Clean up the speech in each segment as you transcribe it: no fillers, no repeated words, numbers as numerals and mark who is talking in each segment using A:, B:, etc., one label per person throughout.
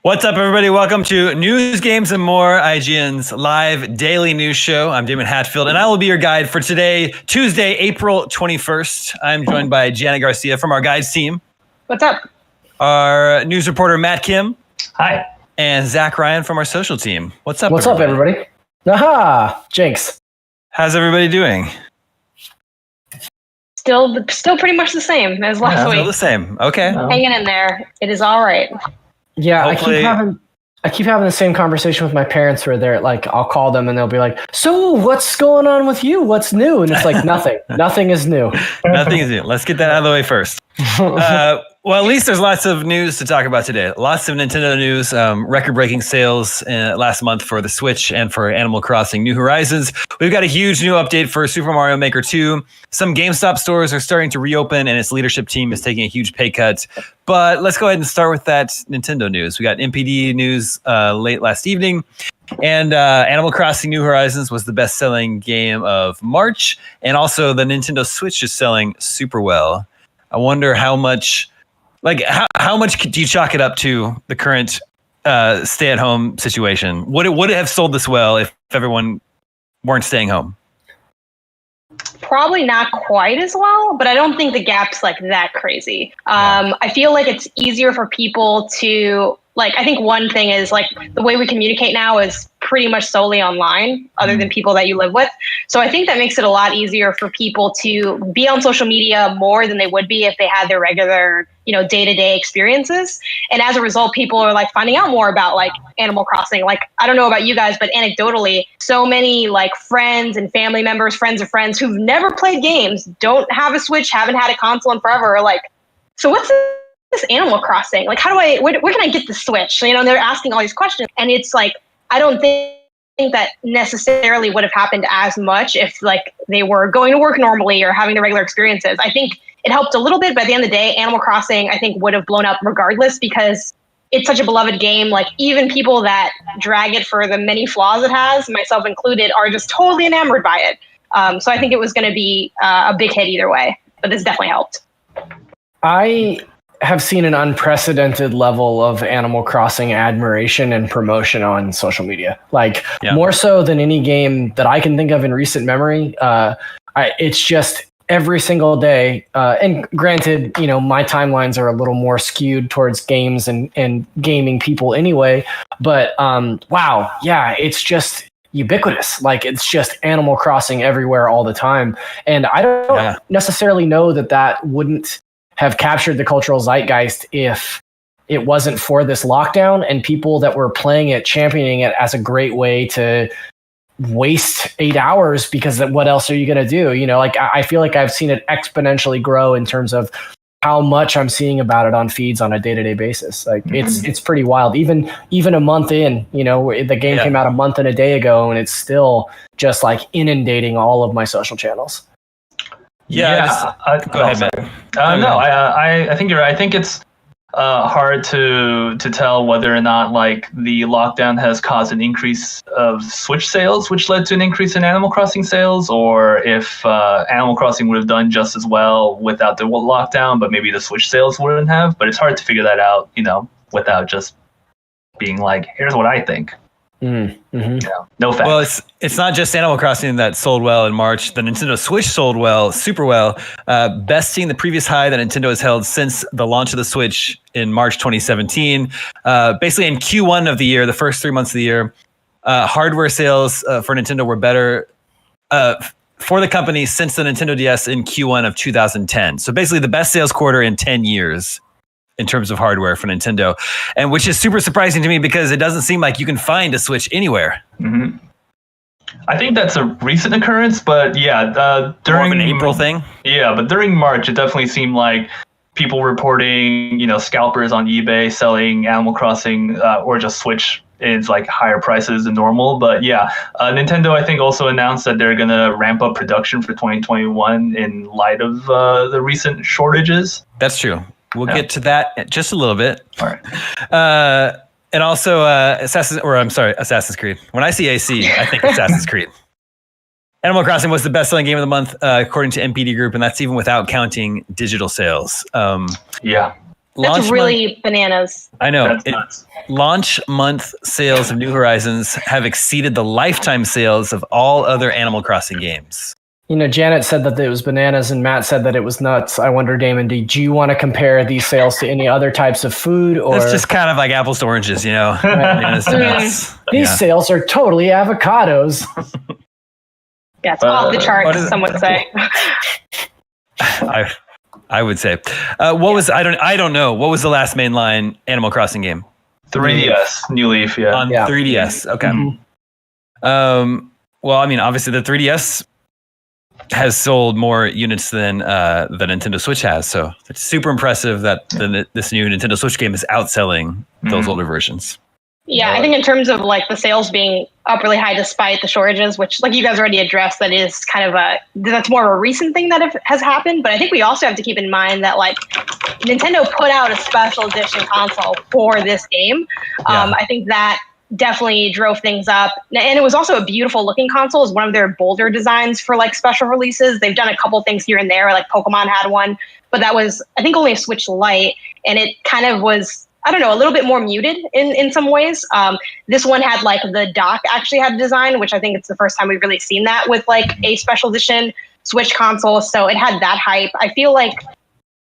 A: What's up, everybody? Welcome to News, Games, and More, IGN's live daily news show. I'm Damon Hatfield, and I will be your guide for today, Tuesday, April 21st. I'm joined by Gianna Garcia from our guides team.
B: What's up?
A: Our news reporter, Matt Kim.
C: Hi.
A: And Zach Ryan from our social team. What's up,
D: everybody? Aha! Jinx.
A: How's everybody doing?
B: Still pretty much the same as last week.
A: Still the same. Okay.
B: Hanging in there. It is all right.
D: Yeah,
A: Hopefully.
D: I keep having the same conversation with my parents where they're like, I'll call them and they'll be like, so what's going on with you? What's new? And it's like, nothing. Nothing is new.
A: Nothing is new. Let's get that out of the way first. Well, at least there's lots of news to talk about today. Lots of Nintendo news, record-breaking sales last month for the Switch and for Animal Crossing New Horizons. We've got a huge new update for Super Mario Maker 2. Some GameStop stores are starting to reopen, and its leadership team is taking a huge pay cut. But let's go ahead and start with that Nintendo news. We got NPD news late last evening. And Animal Crossing New Horizons was the best-selling game of March. And also the Nintendo Switch is selling super well. I wonder how much... how much do you chalk it up to the current stay-at-home situation? Would it have sold this well if everyone weren't staying home?
B: Probably not quite as well, but I don't think the gap's like that crazy. I feel like it's easier for people to I think one thing is the way we communicate now is pretty much solely online, other than people that you live with. So I think that makes it a lot easier for people to be on social media more than they would be if they had their regular, day-to-day experiences. And as a result, people are finding out more about Animal Crossing. I don't know about you guys, but anecdotally, so many friends and family members, friends of friends who've never played games, don't have a Switch, haven't had a console in forever, are so what's this Animal Crossing? How do where can I get the Switch? And they're asking all these questions. And it's I don't think that necessarily would have happened as much if they were going to work normally or having the regular experiences. I think it helped a little bit, but at the end of the day, Animal Crossing, I think, would have blown up regardless because it's such a beloved game. Even people that drag it for the many flaws it has, myself included, are just totally enamored by it. So I think it was going to be a big hit either way, but this definitely helped.
D: I have seen an unprecedented level of Animal Crossing admiration and promotion on social media. More so than any game that I can think of in recent memory. It's just every single day. And granted, my timelines are a little more skewed towards games and gaming people anyway. But wow, yeah, it's just ubiquitous. It's just Animal Crossing everywhere all the time. And I don't necessarily know that wouldn't have captured the cultural zeitgeist if it wasn't for this lockdown and people that were playing it, championing it as a great way to waste 8 hours, because what else are you going to do? I feel like I've seen it exponentially grow in terms of how much I'm seeing about it on feeds on a day-to-day basis. It's pretty wild. Even a month in, the game came out a month and a day ago, and it's still just inundating all of my social channels.
A: Go ahead, man.
C: I think you're right. I think it's hard to tell whether or not the lockdown has caused an increase of Switch sales, which led to an increase in Animal Crossing sales, or if Animal Crossing would have done just as well without the lockdown, but maybe the Switch sales wouldn't have. But it's hard to figure that out, without just being here's what I think.
D: Mm-hmm.
C: No facts.
A: Well, it's not just Animal Crossing that sold well in March. The Nintendo Switch sold well, super well, besting the previous high that Nintendo has held since the launch of the Switch in March 2017. Basically, in Q1 of the year, the first 3 months of the year, hardware sales for Nintendo were better for the company since the Nintendo DS in Q1 of 2010. So basically, the best sales quarter in 10 years. In terms of hardware for Nintendo, and which is super surprising to me because it doesn't seem like you can find a Switch anywhere.
C: Mm-hmm. I think that's a recent occurrence, but during
A: more of an April thing.
C: Yeah, but during March, it definitely seemed like people reporting, scalpers on eBay selling Animal Crossing or just Switch is higher prices than normal. But Nintendo, I think, also announced that they're gonna ramp up production for 2021 in light of the recent shortages.
A: That's true. We'll get to that in just a little bit.
C: All right.
A: And also Assassin's Creed. When I see AC, I think Assassin's Creed. Animal Crossing was the best-selling game of the month, according to NPD Group, and that's even without counting digital sales.
B: That's really bananas.
A: I know.
C: That's nuts.
A: Launch month sales of New Horizons have exceeded the lifetime sales of all other Animal Crossing games.
D: You know, Janet said that it was bananas and Matt said that it was nuts. I wonder, Damon, do you want to compare these sales to any other types of food? Or
A: It's just kind of like apples to oranges, you know? Bananas to nuts.
D: These sales are totally avocados.
B: Yeah, it's off the charts, some would say.
A: I would say. What was I don't know. What was the last mainline Animal Crossing game?
C: 3DS, New Leaf, yeah.
A: On 3DS. Okay. Mm-hmm. Well, I mean, obviously the 3DS has sold more units than the Nintendo Switch has, so it's super impressive that this new Nintendo Switch game is outselling those older versions.
B: Yeah, I think in terms of like the sales being up really high despite the shortages, which like you guys already addressed, that is kind of that's more of a recent thing that has happened. But I think we also have to keep in mind that like Nintendo put out a special edition console for this game. I think that definitely drove things up. And it was also a beautiful looking console. It's one of their bolder designs for like special releases. They've done a couple things here and there, like Pokemon had one, but that was, I think, only a Switch Lite. And it kind of was, I don't know, a little bit more muted in some ways. This one had like the dock actually had a design, which I think it's the first time we've really seen that with like a special edition Switch console. So it had that hype. I feel like,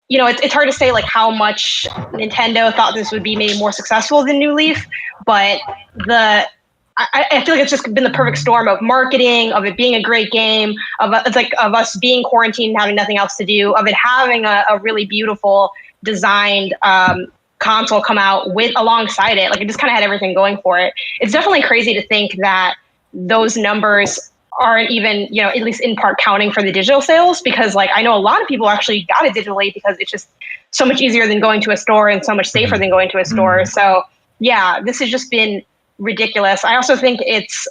B: you know, it's hard to say like how much Nintendo thought this would be maybe more successful than New Leaf, but I feel like it's just been the perfect storm of marketing, of it being a great game, of us being quarantined and having nothing else to do, of it having a really beautiful designed console come out alongside it. Like it just kind of had everything going for it. It's definitely crazy to think that those numbers aren't even, you know, at least in part counting for the digital sales, because like I know a lot of people actually got it digitally because it's just so much easier than going to a store and so much safer than going to a store. So yeah, this has just been ridiculous. I also think it's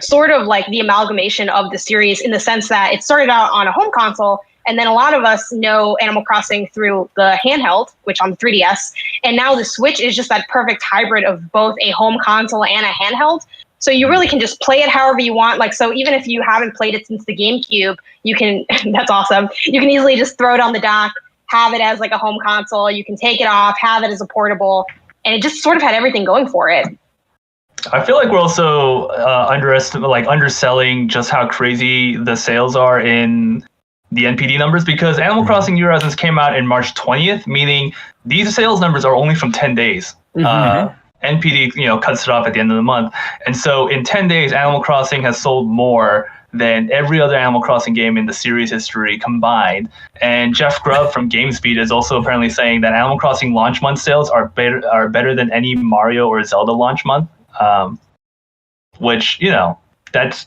B: sort of like the amalgamation of the series in the sense that it started out on a home console, and then a lot of us know Animal Crossing through the handheld, which on the 3DS, and now the Switch is just that perfect hybrid of both a home console and a handheld. So you really can just play it however you want. Like, so even if you haven't played it since the GameCube, you can, that's awesome. You can easily just throw it on the dock, have it as like a home console. You can take it off, have it as a portable, and it just sort of had everything going for it.
C: I feel like we're also underselling just how crazy the sales are in the NPD numbers, because Animal Crossing New Horizons came out in March 20th, meaning these sales numbers are only from 10 days. NPD, you know, cuts it off at the end of the month. And so in 10 days, Animal Crossing has sold more than every other Animal Crossing game in the series history combined. And Jeff Grubb from GameSpeed is also apparently saying that Animal Crossing launch month sales are better than any Mario or Zelda launch month, which, you know, that's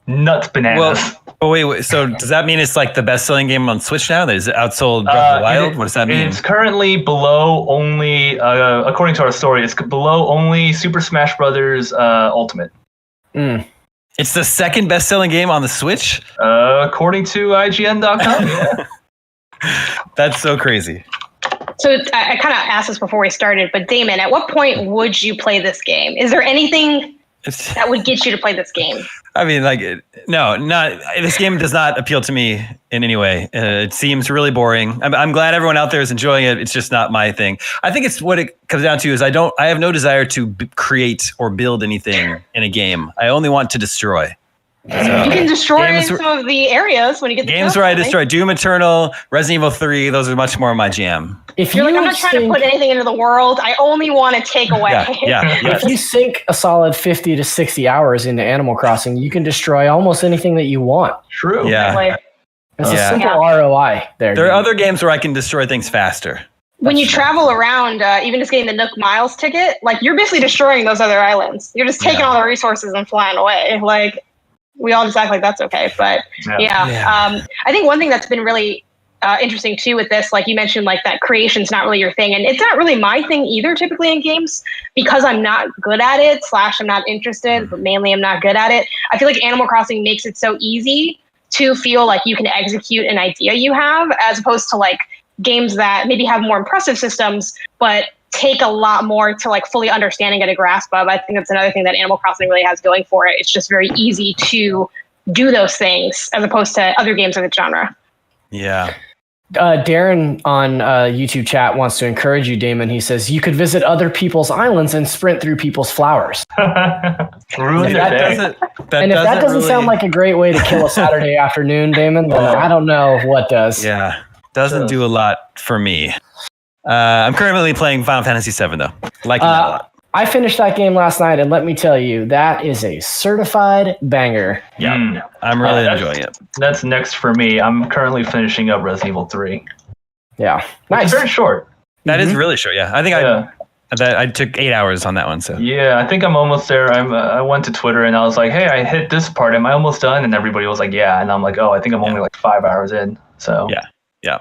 C: nuts bananas.
A: Well, wait, so does that mean it's like the best-selling game on Switch now? That is outsold Breath of the Wild? What does that mean?
C: It's currently below only, according to our story, it's below only Super Smash Brothers Ultimate.
A: It's the second best-selling game on the Switch?
C: According to IGN.com, yeah.
A: That's so crazy.
B: So I kind of asked this before we started, but Damon, at what point would you play this game? Is there anything that would get you to play this game?
A: I mean, like, no, this game does not appeal to me in any way. It seems really boring. I'm glad everyone out there is enjoying it. It's just not my thing. I think it's what it comes down to is I have no desire to create or build anything in a game. I only want to destroy. So,
B: you can destroy some of the areas when you get the
A: games where I destroy. Doom Eternal, Resident Evil 3, those are much more my jam.
B: If you're like, I'm not trying to put anything into the world, I only want to take away.
D: If you sink a solid 50 to 60 hours into Animal Crossing, you can destroy almost anything that you want.
C: True.
A: Yeah.
D: It's a simple ROI there.
A: There are other games where I can destroy things faster.
B: When you travel around, even just getting the Nook Miles ticket, like you're basically destroying those other islands. You're just taking all the resources and flying away. Like, we all just act like that's okay. But I think one thing that's been really interesting too with this, like you mentioned, like that creation's not really your thing. And it's not really my thing either, typically in games, because I'm not good at it, / I'm not interested, but mainly I'm not good at it. I feel like Animal Crossing makes it so easy to feel like you can execute an idea you have, as opposed to like games that maybe have more impressive systems, but take a lot more to like fully understand and get a grasp of. I think that's another thing that Animal Crossing really has going for it. It's just very easy to do those things as opposed to other games of the genre.
A: Yeah.
D: Darren on YouTube chat wants to encourage you, Damon. He says you could visit other people's islands and sprint through people's flowers.
C: Ruin their day.
D: And if that doesn't sound like a great way to kill a Saturday afternoon, Damon, then I don't know what does.
A: Yeah, doesn't do a lot for me. I'm currently playing Final Fantasy VII, though. Liking that a lot.
D: I finished that game last night, and let me tell you, that is a certified banger.
A: Yeah, I'm really enjoying it.
C: That's next for me. I'm currently finishing up Resident Evil 3.
D: Yeah,
C: nice. It's very short.
A: That is really short. Yeah, I think I took 8 hours on that one. So
C: yeah, I think I'm almost there. I went to Twitter and I was like, "Hey, I hit this part. Am I almost done?" And everybody was like, "Yeah." And I'm like, "Oh, I think I'm only like 5 hours in." So
A: yeah.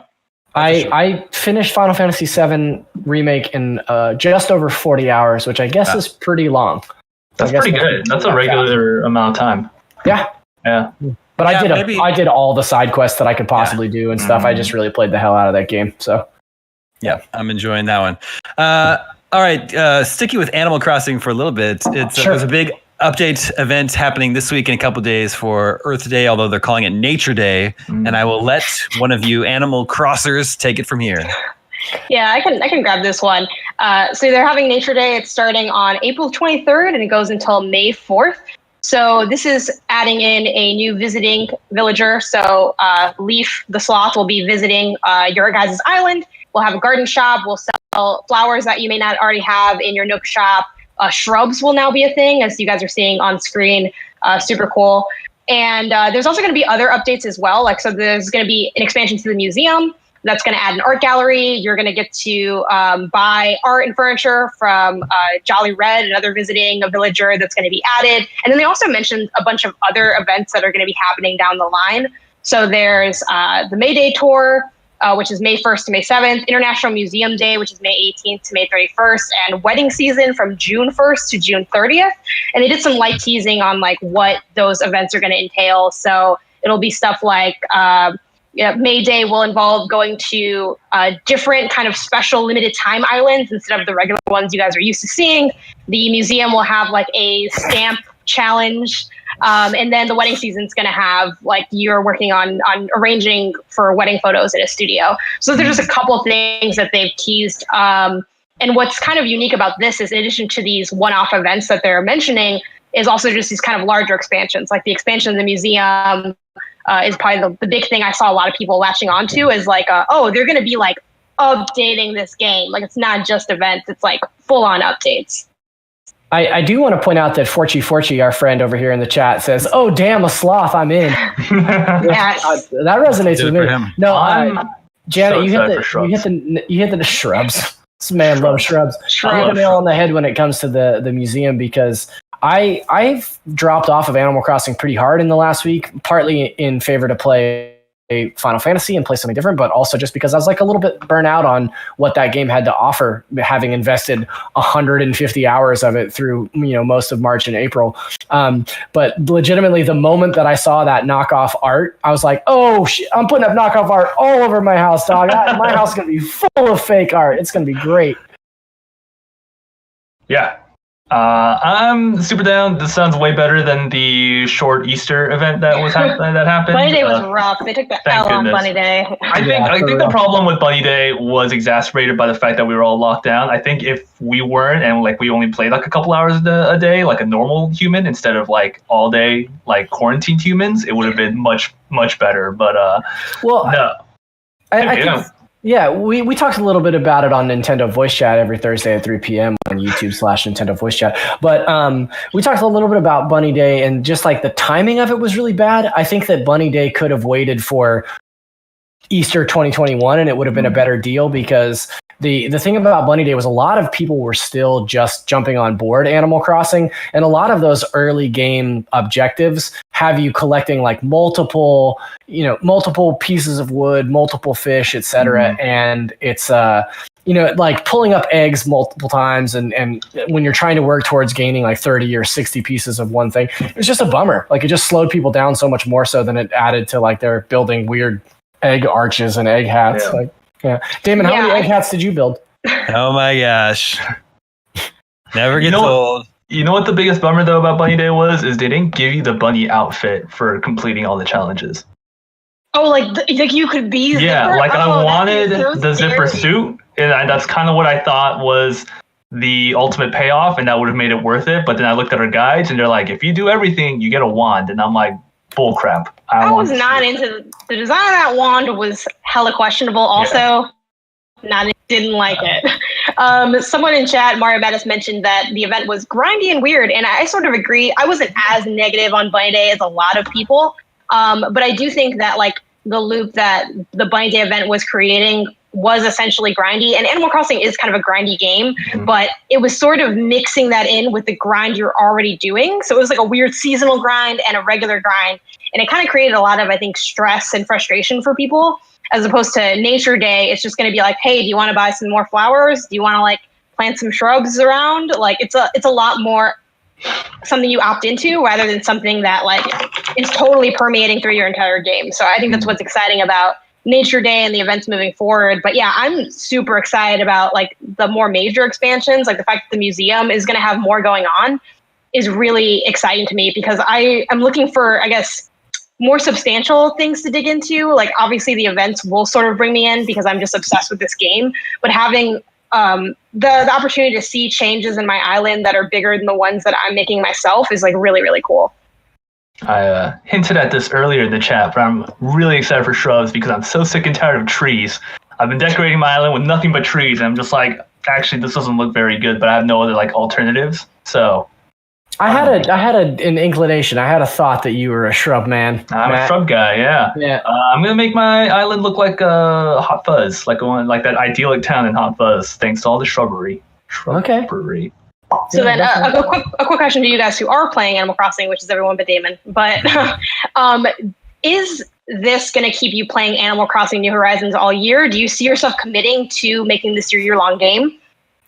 D: I finished Final Fantasy VII Remake in just over 40 hours, which I guess is pretty long.
C: That's pretty good. That's a regular amount of time.
D: Yeah. But I did all the side quests that I could possibly do and stuff. I just really played the hell out of that game. So
A: yeah, I'm enjoying that one. All right, sticking with Animal Crossing for a little bit. There's a big update event happening this week in a couple days for Earth Day, although they're calling it Nature Day. And I will let one of you Animal Crossers take it from here.
B: Yeah, I can grab this one. So they're having Nature Day. It's starting on April 23rd and it goes until May 4th. So this is adding in a new visiting villager. So Leaf the Sloth will be visiting your guys' island. We'll have a garden shop. We'll sell flowers that you may not already have in your Nook shop. Shrubs will now be a thing, as you guys are seeing on screen. Super cool. And there's also going to be other updates as well. So there's going to be an expansion to the museum that's going to add an art gallery. You're going to get to buy art and furniture from Jolly Red, another visiting a villager that's going to be added. And then they also mentioned a bunch of other events that are going to be happening down the line. So there's the May Day tour, which is May 1st to May 7th, International Museum Day, which is May 18th to May 31st, and wedding season from June 1st to June 30th. And they did some light teasing on what those events are going to entail. So it'll be stuff like May Day will involve going to different kind of special limited time islands instead of the regular ones you guys are used to seeing. The museum will have a stamp challenge. And then the wedding season's going to have you're working on arranging for wedding photos in a studio. So there's just a couple of things that they've teased. And what's kind of unique about this is in addition to these one-off events that they're mentioning is also just these kind of larger expansions. Like the expansion of the museum is probably the big thing I saw a lot of people latching onto is they're going to be updating this game. It's not just events. It's full-on updates.
D: I do want to point out that Forchi, our friend over here in the chat, says, "Oh, damn, a sloth, I'm in."
B: Yes.
D: That resonates with me. No, Janet,
C: so
D: you hit the shrubs. This man loves shrubs. You hit the nail on the head when it comes to the museum because I've dropped off of Animal Crossing pretty hard in the last week, partly in favor to play Final Fantasy and play something different, but also just because I was a little bit burnt out on what that game had to offer, having invested 150 hours of it through most of March and April. But legitimately, the moment that I saw that knockoff art, I was like, "Oh shit! I'm putting up knockoff art all over my house, dog. My house is gonna be full of fake art. It's gonna be great."
C: Yeah. I'm super down. This sounds way better than the short Easter event that happened.
B: Bunny Day was rough. They took the L on Bunny Day.
C: I think the problem with Bunny Day was exacerbated by the fact that we were all locked down. I think if we weren't and we only played a couple hours a day, like a normal human, instead of all day quarantined humans, it would have been much better. But no.
D: I think. Yeah, we talked a little bit about it on Nintendo Voice Chat every Thursday at 3 p.m. on YouTube/Nintendo Voice Chat. But we talked a little bit about Bunny Day and just the timing of it was really bad. I think that Bunny Day could have waited for Easter 2021 and it would have been a better deal because the thing about Bunny Day was a lot of people were still just jumping on board Animal Crossing, and a lot of those early game objectives have you collecting multiple pieces of wood, multiple fish, etc. And it's pulling up eggs multiple times, and when you're trying to work towards gaining 30 or 60 pieces of one thing, it was just a bummer. It just slowed people down so much more so than it added to they're building weird egg arches and egg hats. Yeah. Damon, how many egg hats did you build?
A: Oh my gosh. Never gets old.
C: You know what the biggest bummer though about Bunny Day was? Is they didn't give you the bunny outfit for completing all the challenges.
B: Oh, like you could be Zipper?
C: Yeah, like I wanted
B: so
C: the Zipper suit, and that's kind of what I thought was the ultimate payoff, and that would have made it worth it. But then I looked at our guides, and they're like, if you do everything, you get a wand, and I'm like, bull crap.
B: I was not into the design of that wand was hella questionable. Also, didn't like it. Someone in chat, Mario Mattis, mentioned that the event was grindy and weird, and I sort of agree. I wasn't as negative on Bunny Day as a lot of people, but I do think that like the loop that the Bunny Day event was creating was essentially grindy, and Animal Crossing is kind of a grindy game, but it was sort of mixing that in with the grind you're already doing. So it was like a weird seasonal grind and a regular grind, and it kind of created a lot of, I think, stress and frustration for people. As opposed to Nature Day, it's just going to be like, hey, do you want to buy some more flowers? Do you want to like plant some shrubs around? Like it's a lot more something you opt into rather than something that like is totally permeating through your entire game. So I think that's what's exciting about Nature Day and the events moving forward. But yeah, I'm super excited about like the more major expansions. Like the fact that the museum is going to have more going on is really exciting to me because I am looking for, I guess, more substantial things to dig into. Like obviously the events will sort of bring me in because I'm just obsessed with this game, but having the opportunity to see changes in my island that are bigger than the ones that I'm making myself is like really, really cool.
C: I hinted at this earlier in the chat, but I'm really excited for shrubs because I'm so sick and tired of trees. I've been decorating my island with nothing but trees, and I'm just like, actually, this doesn't look very good, but I have no other like alternatives. So
D: I had an inclination. I had a thought that you were a shrub man.
C: I'm a shrub guy, yeah.
D: Yeah.
C: I'm gonna make my island look like Hot Fuzz, like that idyllic town in Hot Fuzz, thanks to all the shrubbery.
D: Okay.
B: So then a quick question to you guys who are playing Animal Crossing, which is everyone but Damon. But is this going to keep you playing Animal Crossing New Horizons all year? Do you see yourself committing to making this your year-long game?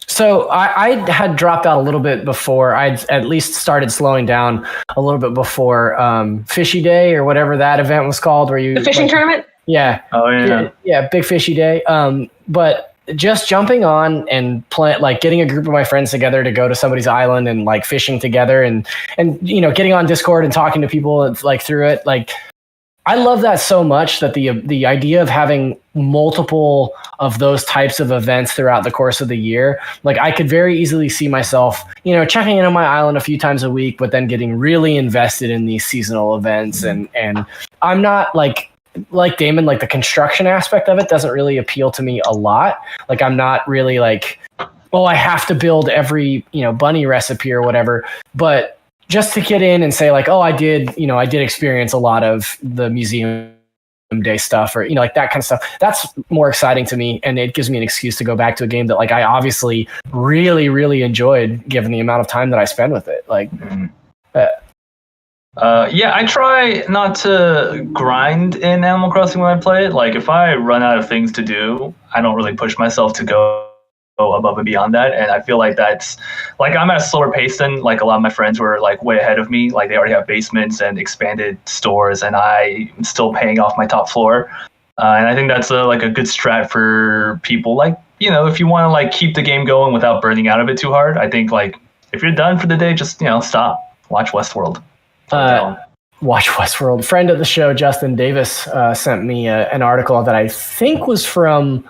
D: So I had dropped out a little bit before. I'd at least started slowing down a little bit before Fishy Day or whatever that event was called. Where you
B: the fishing tournament?
D: Yeah.
C: Oh yeah.
D: Yeah, Big Fishy Day. But just jumping on and getting a group of my friends together to go to somebody's island and like fishing together and you know getting on Discord and talking to people like through it, like I love that so much that the idea of having multiple of those types of events throughout the course of the year, like I could very easily see myself, you know, checking in on my island a few times a week, but then getting really invested in these seasonal events. And I'm not like Damon, like the construction aspect of it doesn't really appeal to me a lot. Like I'm not really like, oh, I have to build every, you know, bunny recipe or whatever, but just to get in and say like, oh, I did experience a lot of the museum day stuff or, you know, like that kind of stuff. That's more exciting to me. And it gives me an excuse to go back to a game that like I obviously really, really enjoyed given the amount of time that I spend with it. Like,
C: yeah, I try not to grind in Animal Crossing when I play it. Like if I run out of things to do, I don't really push myself to go above and beyond that, and I feel like that's like I'm at a slower pace than like a lot of my friends who are like way ahead of me. Like they already have basements and expanded stores, and I'm still paying off my top floor. And I think that's like a good strat for people. Like, you know, if you want to like keep the game going without burning out of it too hard, I think like if you're done for the day, just, you know, stop, watch Westworld.
D: Watch Westworld. Friend of the show, Justin Davis, sent me an article that I think was from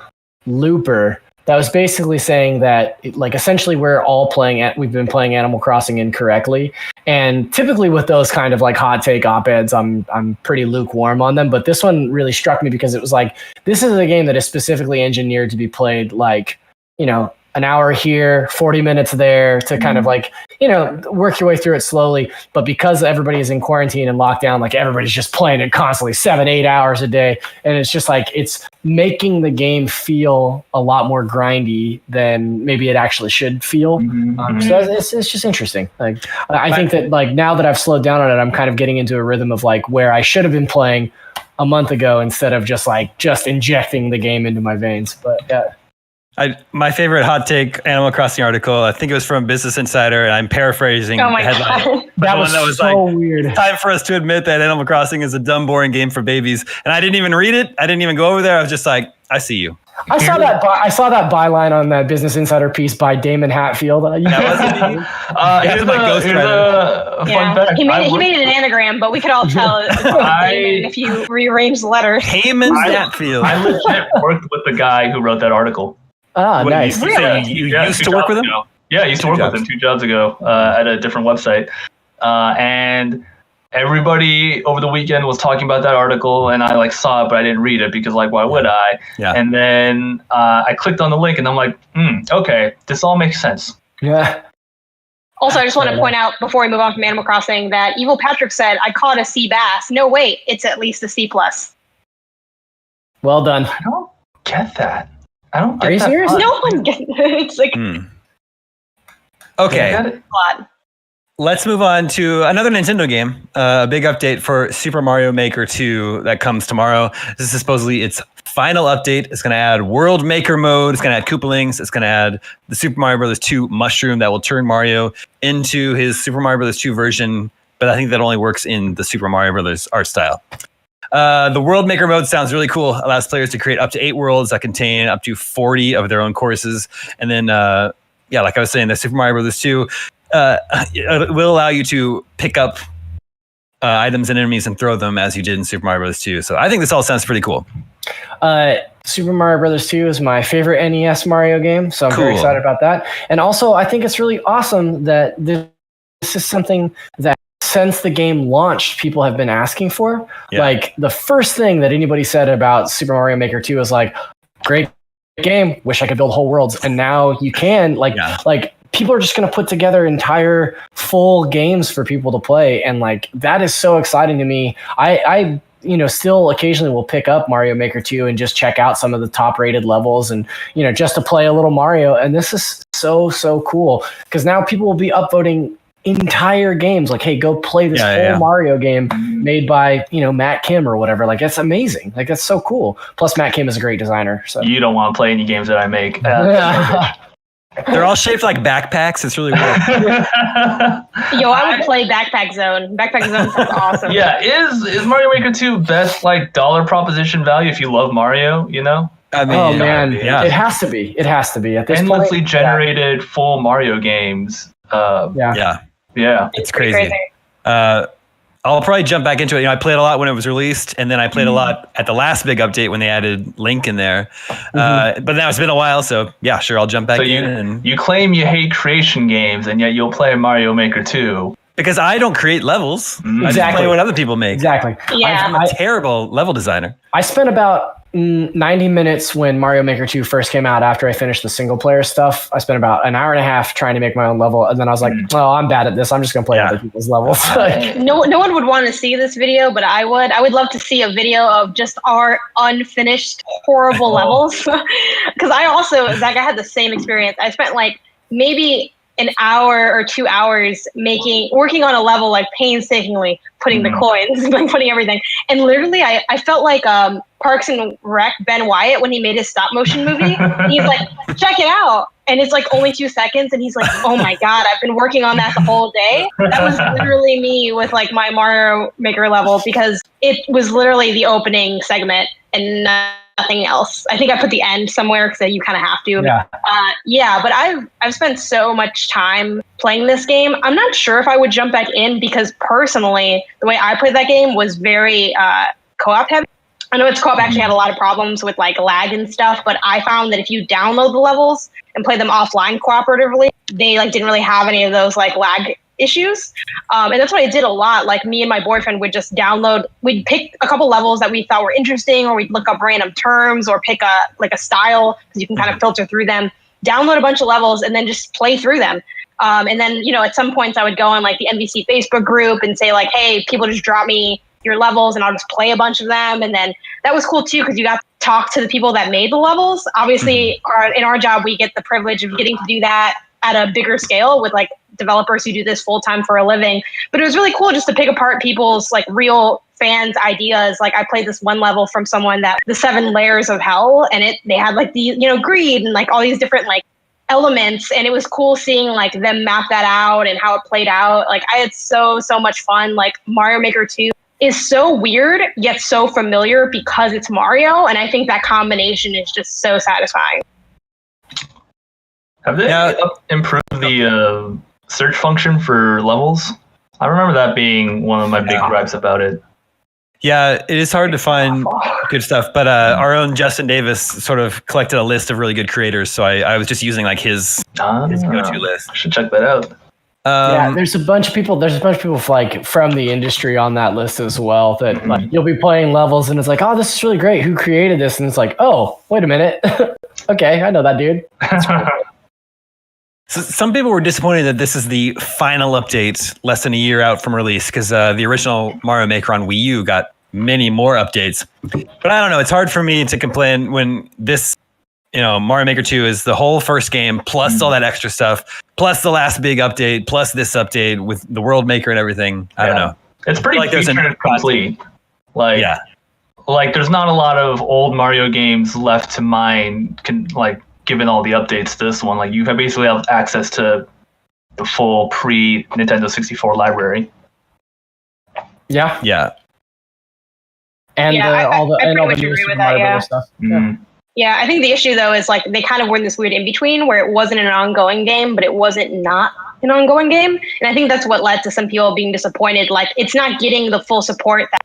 D: Looper. That was basically saying that, like, essentially we've been playing Animal Crossing incorrectly. And typically with those kind of like hot take op-eds, I'm pretty lukewarm on them. But this one really struck me because it was like, this is a game that is specifically engineered to be played like, you know, an hour here, 40 minutes there to kind of like, you know, work your way through it slowly. But because everybody is in quarantine and lockdown, like everybody's just playing it constantly 7-8 hours a day. And it's just like, it's making the game feel a lot more grindy than maybe it actually should feel. So it's just interesting. Like, I think that like now that I've slowed down on it, I'm kind of getting into a rhythm of like where I should have been playing a month ago instead of just injecting the game into my veins. But yeah.
A: My favorite hot take Animal Crossing article, I think it was from Business Insider, and I'm paraphrasing the headline.
D: That was so weird.
A: It's time for us to admit that Animal Crossing is a dumb, boring game for babies. And I didn't even read it. I didn't even go over there. I was just like, I see you.
D: I saw that byline on that Business Insider piece by Damon Hatfield.
C: Here's a fun fact.
B: He made it an anagram, but we could all tell it's Damon if you rearrange the letters.
A: Heyman Hatfield.
C: I legit worked with the guy who wrote that article.
D: Ah, nice.
A: You used to work with him?
C: Yeah, I used to work with him 2 jobs ago at a different website. And everybody over the weekend was talking about that article, and I saw it, but I didn't read it because why would I?
A: Yeah.
C: And then I clicked on the link, and I'm like, okay, this all makes sense.
D: Yeah.
B: Also, I just want to point out before we move on from Animal Crossing that Evil Patrick said, I call it a C bass. No, wait, it's at least a C+.
D: Well done.
C: I don't get that. I don't get
D: Are you
C: that.
D: serious?
B: No one gets it. It's like
A: Okay.
B: a lot.
A: Let's move on to another Nintendo game. A big update for Super Mario Maker 2 that comes tomorrow. This is supposedly its final update. It's going to add World Maker mode. It's going to add Koopalings. It's going to add the Super Mario Bros. 2 mushroom that will turn Mario into his Super Mario Bros. 2 version. But I think that only works in the Super Mario Bros. Art style. The World Maker mode sounds really cool. Allows players to create up to 8 worlds that contain up to 40 of their own courses. And then, like I was saying, the Super Mario Bros. 2 it will allow you to pick up items and enemies and throw them as you did in Super Mario Bros. 2. So I think this all sounds pretty cool.
D: Super Mario Bros. 2 is my favorite NES Mario game, so I'm very
A: Cool.
D: excited about that. And also, I think it's really awesome that this is something that since the game launched, people have been asking for.
A: Yeah.
D: Like, the first thing that anybody said about Super Mario Maker 2 is great game, wish I could build whole worlds. And now you can, people are just going to put together entire full games for people to play. And that is so exciting to me. I still occasionally will pick up Mario Maker 2 and just check out some of the top rated levels and, just to play a little Mario. And this is so cool because now people will be upvoting entire games. Hey, go play this whole Mario game made by, Matt Kim or whatever. That's amazing. That's so cool. Plus Matt Kim is a great designer. So
C: You don't want to play any games that I make.
A: They're all shaped like backpacks. It's really weird.
B: Yo, I would play Backpack Zone. Backpack Zone sounds awesome.
C: Yeah, is Mario Maker 2 best dollar proposition value if you love Mario,
A: I mean,
D: oh man,
A: yeah.
D: It has to be. It has to be at this
C: endlessly
D: point.
C: generated full Mario games.
A: Yeah. It's crazy. I'll probably jump back into it. I played a lot when it was released, and then I played a lot at the last big update when they added Link in there. But now it's been a while, so yeah, sure, I'll jump back in.
C: You claim you hate creation games, and yet you'll play Mario Maker 2.
A: Because I don't create levels. I just
D: Exactly.
A: play what other people make.
D: Exactly.
B: Yeah.
A: I'm a terrible level designer.
D: I spent about 90 minutes when Mario Maker 2 first came out after I finished the single player stuff. I spent about an hour and a half trying to make my own level. And then I was like, oh, I'm bad at this. I'm just going to play other people's levels.
B: No one would want to see this video, but I would. I would love to see a video of just our unfinished, horrible levels. Because I also, Zach, I had the same experience. I spent maybe an hour or 2 hours working on a level painstakingly, putting the coins, putting everything. And literally I felt like Parks and Rec Ben Wyatt when he made his stop motion movie. He's like, check it out. And it's only 2 seconds. And he's like, oh my God, I've been working on that the whole day. That was literally me with my Mario Maker level because it was literally the opening segment and nothing else. I think I put the end somewhere because you kind of have to.
D: Yeah.
B: But I've spent so much time playing this game. I'm not sure if I would jump back in because personally, the way I played that game was very co-op heavy. I know its co-op actually had a lot of problems with lag and stuff, but I found that if you download the levels and play them offline cooperatively, they didn't really have any of those lag issues. And that's what I did a lot. Me and my boyfriend would just we'd pick a couple levels that we thought were interesting, or we'd look up random terms or pick a style because you can kind of filter through them, download a bunch of levels and then just play through them. And then, at some points I would go on the NVC Facebook group and say hey, people just drop me your levels and I'll just play a bunch of them. And then that was cool too, because you got to talk to the people that made the levels. Obviously in our job, we get the privilege of getting to do that at a bigger scale with developers who do this full time for a living. But it was really cool just to pick apart people's real fans' ideas. I played this one level from someone that the 7 layers of hell, and they had the greed and all these different elements, and it was cool seeing them map that out and how it played out. I had so much fun. Mario Maker 2 is so weird yet so familiar because it's Mario, and I think that combination is just so satisfying.
C: Have they improved the search function for levels? I remember that being one of my big gripes about it.
A: Yeah, it is hard to find good stuff, but our own Justin Davis sort of collected a list of really good creators, so I was just using like his go-to list.
C: I should check that out.
D: There's a bunch of people. There's a bunch of people like from the industry on that list as well. That like you'll be playing levels and it's like, oh, this is really great. Who created this? And it's like, oh, wait a minute. Okay, I know that dude.
A: So some people were disappointed that this is the final update, less than a year out from release, because the original Mario Maker on Wii U got many more updates. But I don't know. It's hard for me to complain when this, Mario Maker 2 is the whole first game, plus all that extra stuff, plus the last big update, plus this update with the World Maker and everything. I don't know.
C: It's pretty feature complete. Like there's not a lot of old Mario games left to mine, given all the updates to this one. Like you basically have access to the full pre-Nintendo 64 library.
D: Yeah.
A: Yeah.
D: And all the new Super Mario Bros. Stuff.
B: Yeah, I think the issue though is like they kind of were in this weird in between where it wasn't an ongoing game, but it wasn't not an ongoing game. And I think that's what led to some people being disappointed. Like it's not getting the full support that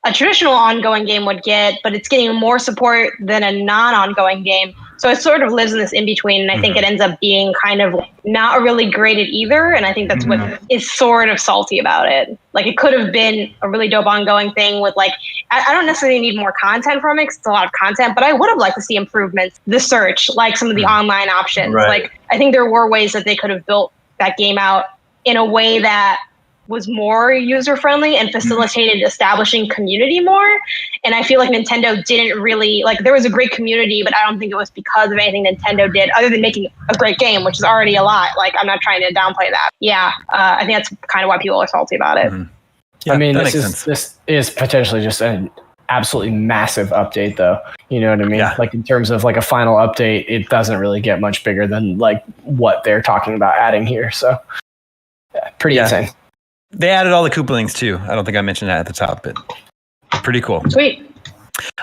B: a traditional ongoing game would get, but it's getting more support than a non-ongoing game. So it sort of lives in this in between, and I think it ends up being kind of not really graded either. And I think that's what is sort of salty about it. Like it could have been a really dope ongoing thing with like, I don't necessarily need more content from it because it's a lot of content, but I would have liked to see improvements. The search, like some of the online options.
C: Right.
B: Like I think there were ways that they could have built that game out in a way that was more user-friendly and facilitated establishing community more. And I feel like Nintendo didn't really, like there was a great community, but I don't think it was because of anything Nintendo did other than making a great game, which is already a lot. Like I'm not trying to downplay that. Yeah, I think that's kind of why people are salty about it.
A: Yeah,
D: I mean, this is potentially just an absolutely massive update though. You know what I mean?
A: Yeah.
D: Like in terms of like a final update, it doesn't really get much bigger than like what they're talking about adding here. So pretty insane.
A: They added all the Koopalings too. I don't think I mentioned that at the top, but pretty cool.
B: Sweet.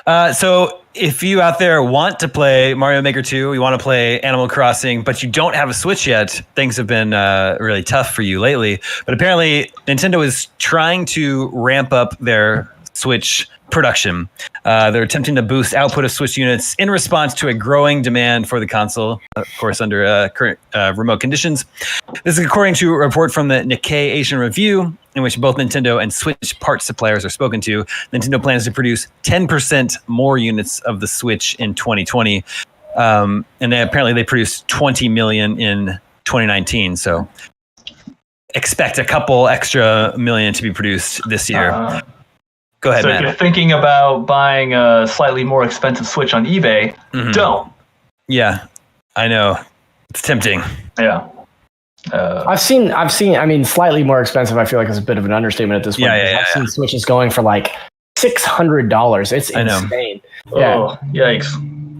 A: So if you out there want to play Mario Maker 2, you want to play Animal Crossing, but you don't have a Switch yet, things have been really tough for you lately. But apparently Nintendo is trying to ramp up their Switch production. They're attempting to boost output of Switch units in response to a growing demand for the console, of course, under current remote conditions. This is according to a report from the Nikkei Asian Review, in which both Nintendo and Switch parts suppliers are spoken to. Nintendo plans to produce 10% more units of the Switch in 2020. And apparently they produced 20 million in 2019. So expect a couple extra million to be produced this year. Go ahead,
C: so
A: Matt.
C: If you're thinking about buying a slightly more expensive Switch on eBay, don't.
A: Yeah, I know. It's tempting.
C: Yeah.
D: I've seen. I mean, slightly more expensive. I feel like is a bit of an understatement at this point. I've seen Switches going for like $600. It's insane. Yeah.
C: Oh, yikes.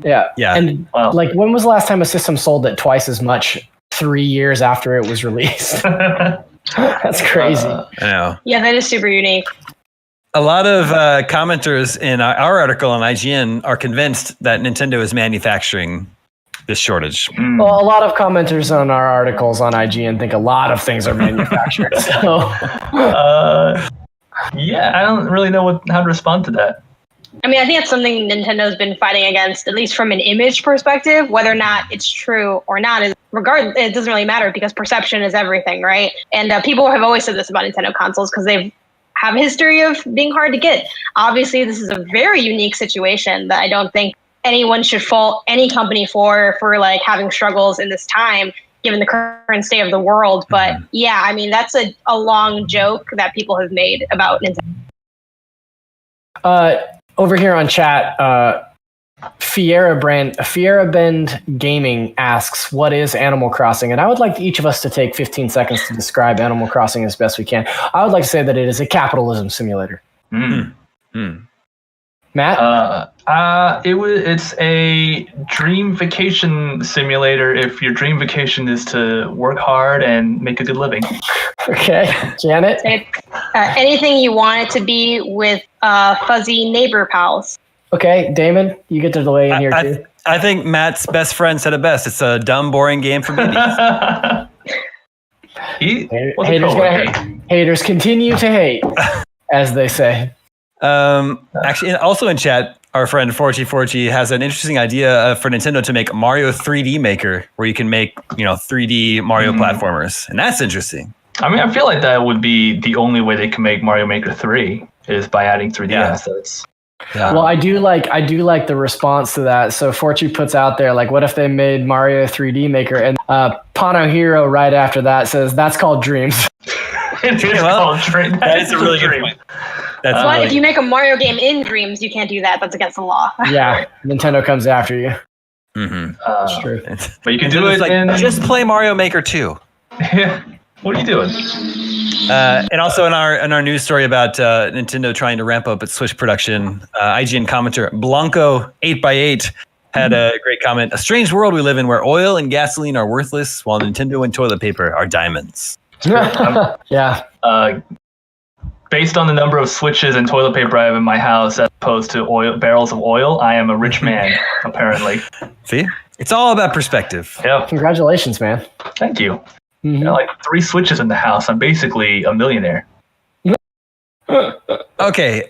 D: Yeah. And like, when was the last time a system sold at twice as much 3 years after it was released? That's crazy.
A: I know.
B: Yeah, that is super unique.
A: A lot of commenters in our article on IGN are convinced that Nintendo is manufacturing this shortage.
D: Well, a lot of commenters on our articles on IGN think a lot of things are manufactured. So,
C: yeah, I don't really know how to respond to that.
B: I mean, I think that's something Nintendo's been fighting against, at least from an image perspective. Whether or not it's true or not, it doesn't really matter because perception is everything, right? And people have always said this about Nintendo consoles because they've have a history of being hard to get. Obviously, this is a very unique situation that I don't think anyone should fault any company for like having struggles in this time, given the current state of the world. But yeah, I mean, that's a long joke that people have made about Nintendo.
D: Over here on chat, Fiera Bend Gaming asks, what is Animal Crossing? And I would like each of us to take 15 seconds to describe Animal Crossing as best we can. I would like to say that it is a capitalism simulator. Matt?
C: It's a dream vacation simulator if your dream vacation is to work hard and make a good living.
D: Okay. Janet?
B: Anything you want it to be with fuzzy neighbor pals.
D: Okay, Damon, you get to delay in here too.
A: I think Matt's best friend said it best. It's a dumb, boring game for babies.
D: Haters continue to hate, as they say.
A: Actually, also in chat, our friend Forchi has an interesting idea for Nintendo to make Mario 3D Maker, where you can make 3D Mario platformers, and that's interesting.
C: I mean, I feel like that would be the only way they can make Mario Maker 3 is by adding 3D assets.
D: Yeah. Well, I do like the response to that. So Forchi puts out there, like, what if they made Mario 3D Maker? And Pano Hero right after that says, that's called Dreams.
C: It is called Dreams.
A: That is a really good point.
B: But if you make a Mario game in Dreams, you can't do that. That's against the law. Yeah,
D: Nintendo comes after you.
A: Mm-hmm.
D: That's true.
C: But you can do it
A: just play Mario Maker 2.
C: Yeah. What are you doing?
A: And also in our news story about Nintendo trying to ramp up its Switch production, IGN commenter Blanco 8x8 had a great comment. A strange world we live in where oil and gasoline are worthless while Nintendo and toilet paper are diamonds.
D: Yeah.
C: Based on the number of Switches and toilet paper I have in my house as opposed to barrels of oil, I am a rich man, apparently.
A: See? It's all about perspective.
C: Yeah.
D: Congratulations, man.
C: Thank you. Mm-hmm. Like 3 Switches in the house. I'm basically a millionaire.
A: Okay.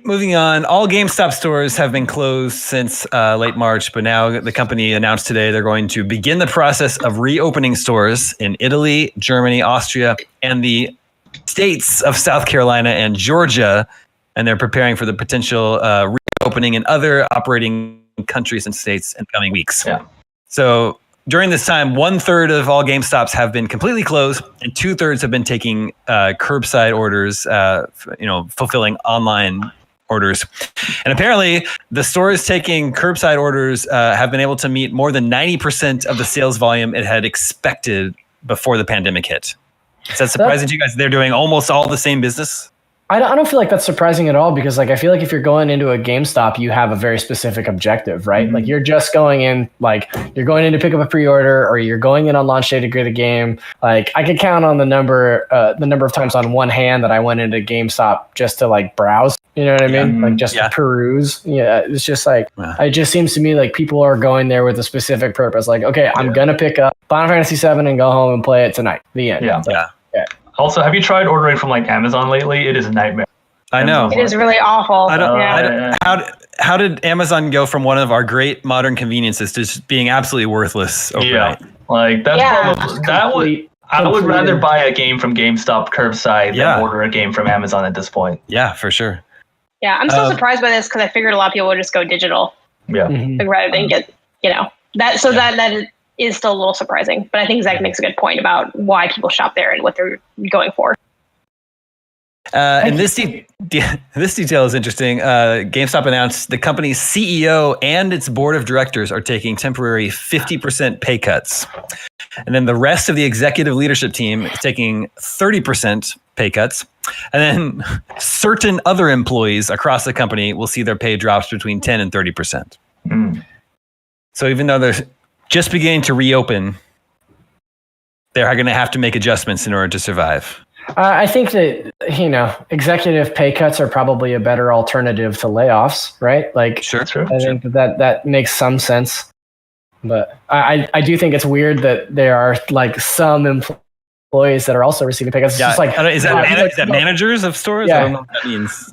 A: Moving on. All GameStop stores have been closed since late March, but now the company announced today they're going to begin the process of reopening stores in Italy, Germany, Austria, and the states of South Carolina and Georgia. And they're preparing for the potential reopening in other operating countries and states in coming weeks.
C: Yeah.
A: So during this time, 1/3 of all GameStops have been completely closed, and 2/3 have been taking curbside orders, fulfilling online orders. And apparently, the stores taking curbside orders have been able to meet more than 90% of the sales volume it had expected before the pandemic hit. Is that surprising to you guys? They're doing almost all the same business?
D: I don't feel like that's surprising at all because, like, I feel like if you're going into a GameStop, you have a very specific objective, right? Like, you're just going in, like, you're going in to pick up a pre-order or you're going in on launch day to get a game. Like, I could count on the number of times on one hand that I went into GameStop just to, like, browse. You know what I mean? Like, just to peruse. Yeah, it's just like, it just seems to me like people are going there with a specific purpose. Like, okay, I'm going to pick up Final Fantasy VII and go home and play it tonight. The end.
C: Yeah. Also, have you tried ordering from like Amazon lately? It is a nightmare.
A: I know.
B: It is really awful.
A: How did Amazon go from one of our great modern conveniences to just being absolutely worthless overnight?
C: Yeah. Like I would rather buy a game from GameStop curbside than order a game from Amazon at this point.
A: Yeah, for sure.
B: Yeah, I'm so surprised by this because I figured a lot of people would just go digital.
C: Yeah.
B: Like, rather than get, that. So that is still a little surprising, but I think Zach makes a good point about why people shop there and what they're going for.
A: And this detail is interesting. GameStop announced the company's CEO and its board of directors are taking temporary 50% pay cuts. And then the rest of the executive leadership team is taking 30% pay cuts. And then certain other employees across the company will see their pay drops between 10 and 30%. So even though they're just beginning to reopen, they're going to have to make adjustments in order to survive.
D: I think that, executive pay cuts are probably a better alternative to layoffs, right? Like, I think that makes some sense. But I do think it's weird that there are like some employees that are also receiving pay cuts. It's just like,
A: is that managers of stores?
D: Yeah.
A: I don't know what that means.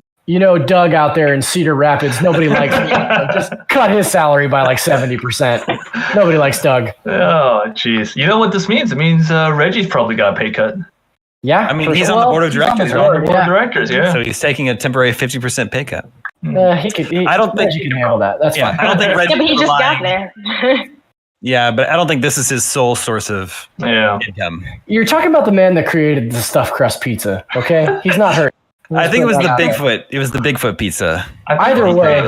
D: Doug out there in Cedar Rapids, nobody likes him. Just cut his salary by like 70%. Nobody likes Doug.
C: Oh, jeez. You know what this means? It means Reggie's probably got a pay cut.
D: Yeah.
A: I mean, he's on the board of directors, right?
C: Board of directors, yeah.
A: So he's taking a temporary 50% pay cut.
D: I don't think he can handle that. That's fine.
A: I don't think Reggie
B: but he just got there.
A: Yeah, but I don't think this is his sole source of income.
D: You're talking about the man that created the stuffed crust pizza, okay? He's not hurt.
A: I think it was the Bigfoot. It was the Bigfoot pizza.
D: Either way,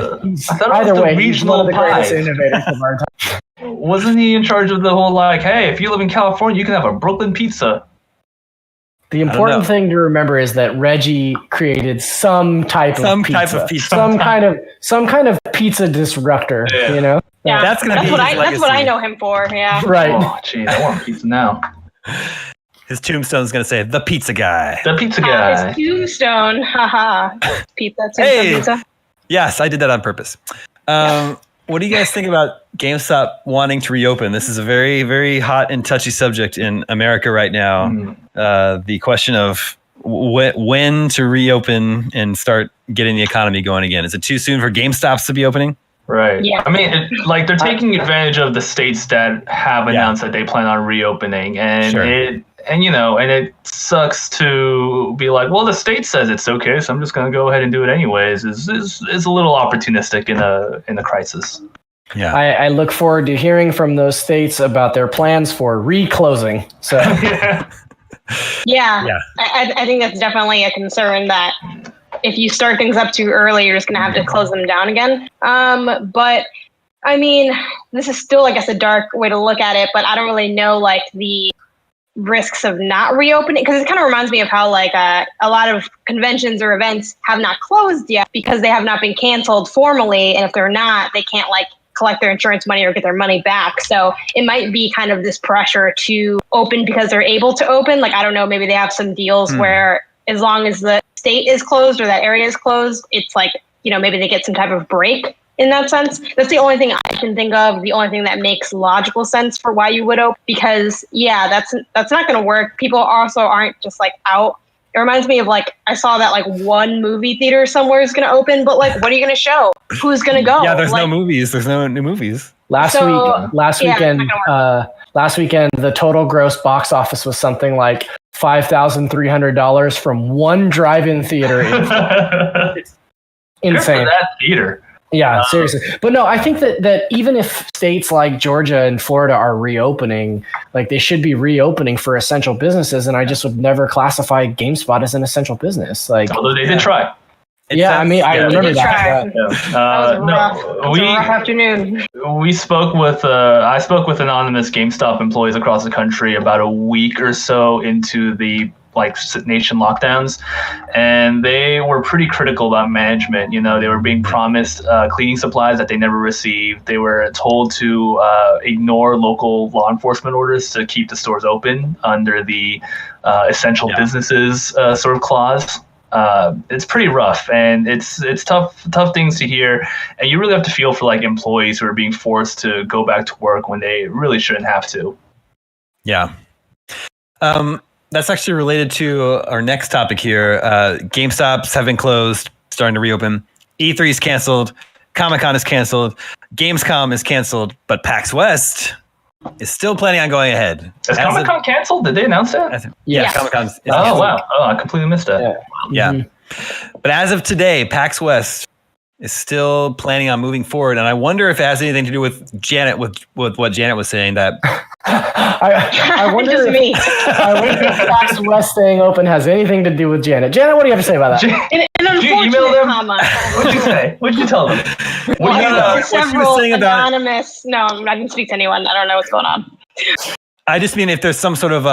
D: he's one of the greatest
C: pie.
D: innovators of our time.
C: Wasn't he in charge of the whole like, hey, if you live in California, you can have a Brooklyn pizza?
D: The important thing to remember is that Reggie created some type of pizza. Some kind of pizza disruptor.
B: Yeah,
A: that's what I
B: know him for. Yeah.
D: Right.
C: Oh, geez, I want pizza now.
A: His tombstone's going to say, the pizza guy.
C: The pizza guy.
B: His tombstone. Haha. Pizza.
A: Hey!
B: Pizza.
A: Yes, I did that on purpose. What do you guys think about GameStop wanting to reopen? This is a very, very hot and touchy subject in America right now. The question of when to reopen and start getting the economy going again. Is it too soon for GameStops to be opening?
C: Right.
B: Yeah.
C: I mean, they're taking advantage of the states that have announced that they plan on reopening, and it sucks to be like, well, the state says it's okay, so I'm just going to go ahead and do it anyways. Is a little opportunistic in a crisis.
A: Yeah.
D: I look forward to hearing from those states about their plans for reclosing. So
B: Yeah. I think that's definitely a concern that if you start things up too early, you're just going to have to close them down again. But I mean, this is still, I guess, a dark way to look at it, but I don't really know like the risks of not reopening, because it kind of reminds me of how like a lot of conventions or events have not closed yet because they have not been canceled formally. And if they're not, they can't like collect their insurance money or get their money back. So it might be kind of this pressure to open because they're able to open. Like, I don't know, maybe they have some deals where as long as the state is closed or that area is closed, it's like, maybe they get some type of break in that sense. That's the only thing I can think of, the only thing that makes logical sense for why you would open, because that's not going to work. People also aren't just like out. It reminds me of like, I saw that like one movie theater somewhere is going to open, but like, what are you going to show? Who's going to go?
A: Yeah, there's no movies. There's no new movies.
D: Last weekend, the total gross box office was something like $5,300 from one drive-in theater. It's insane.
C: Good for that theater.
D: Yeah, seriously. But no, I think that even if states like Georgia and Florida are reopening, like they should be reopening for essential businesses, and I just would never classify GameSpot as an essential business. Like,
C: although they did try.
D: I remember that.
B: That was rough. It was a rough afternoon.
C: We spoke with I spoke with anonymous GameStop employees across the country about a week or so into the nation lockdowns, and they were pretty critical about management. They were being promised cleaning supplies that they never received. They were told to ignore local law enforcement orders to keep the stores open under the essential businesses sort of clause. It's pretty rough, and it's tough things to hear, and you really have to feel for like employees who are being forced to go back to work when they really shouldn't have to.
A: Yeah. That's actually related to our next topic here. GameStops have been closed, starting to reopen. E3 is canceled. Comic-Con is canceled. Gamescom is canceled, but PAX West is still planning on going ahead.
C: Is Comic-Con canceled? Did they announce that?
A: Yeah, Comic-Con is canceled.
C: Oh, wow. Oh, I completely missed that.
A: Yeah. Mm-hmm. But as of today, PAX West is still planning on moving forward, and I wonder if it has anything to do with Janet, with what Janet was saying, that
D: I wonder if PAX West staying open has anything to do with Janet. Janet, what do you have to say about that?
B: An
C: email them?
B: Comma.
C: What'd you say? What'd you tell them?
A: what she was saying about
B: anonymous. No, I'm not going to speak to anyone. I don't know what's going on.
A: I just mean if there's some sort of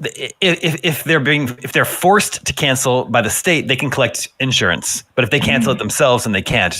A: if they're forced to cancel by the state, they can collect insurance. But if they cancel it themselves, and they can't,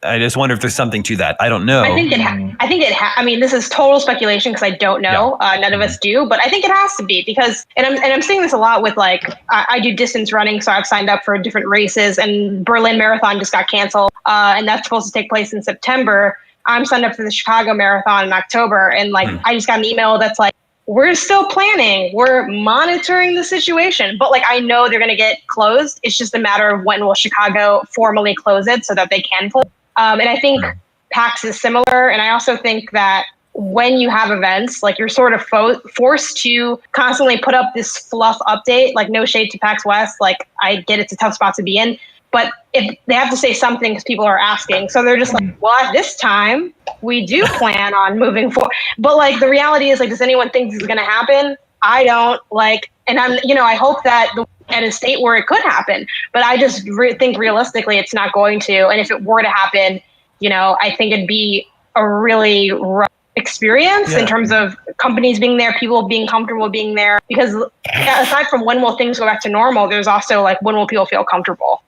A: I just wonder if there's something to that. I don't know.
B: I think I mean, this is total speculation because I don't know. Yeah. None of us do, but I think it has to be because, and I'm seeing this a lot with like I do distance running, so I've signed up for different races, and Berlin Marathon just got canceled, and that's supposed to take place in September. I'm signed up for the Chicago Marathon in October, and like I just got an email that's like, we're still planning. We're monitoring the situation. But like, I know they're going to get closed. It's just a matter of when will Chicago formally close it so that they can close. And I think PAX is similar. And I also think that when you have events, like you're sort of forced to constantly put up this fluff update, like no shade to PAX West. Like I get it's a tough spot to be in. But if they have to say something because people are asking. So they're just like, well, this time we do plan on moving forward. But like the reality is, like, does anyone think this is going to happen? I don't. Like, and I hope that at a state where it could happen. But I just think realistically it's not going to. And if it were to happen, I think it'd be a really rough experience in terms of companies being there, people being comfortable being there. Because aside from when will things go back to normal, there's also like when will people feel comfortable?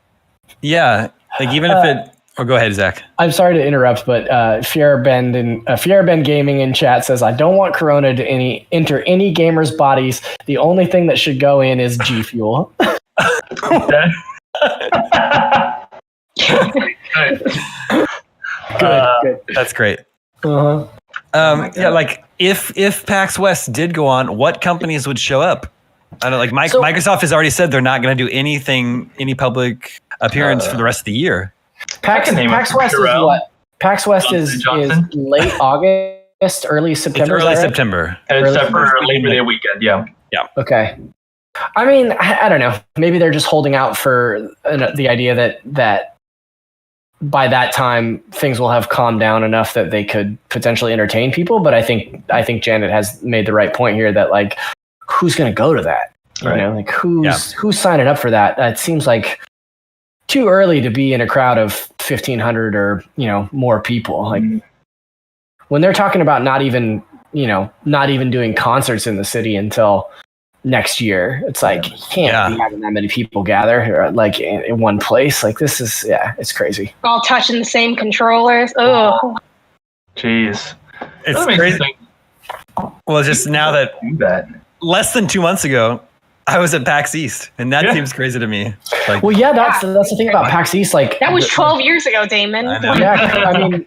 A: Yeah, like even if Or go ahead, Zach.
D: I'm sorry to interrupt, but Fierbend Gaming in chat says, I don't want Corona to enter any gamers' bodies. The only thing that should go in is G Fuel.
C: Good.
A: That's great.
D: Uh-huh.
A: Yeah, like if PAX West did go on, what companies would show up? I don't like Microsoft has already said they're not going to do any public appearance for the rest of the year.
D: PAX West is what? PAX West is late August, early September.
A: It's early September.
C: Except for Labor Day weekend, yeah.
D: Okay. I mean, I don't know. Maybe they're just holding out for the idea that by that time things will have calmed down enough that they could potentially entertain people. But I think Janet has made the right point here that like, who's going to go to that? You know, like who's signing up for that? It seems like too early to be in a crowd of 1,500 or more people. Like when they're talking about not even doing concerts in the city until next year, it's like you can't be having that many people gather like in one place. Like this is it's crazy.
B: All touching the same controllers. Oh,
C: jeez,
A: it's crazy. Well, just now that less than 2 months ago, I was at PAX East, and that seems crazy to me. Like,
D: well, that's the thing about PAX East. Like
B: that was 12 years ago, Damon.
D: I mean,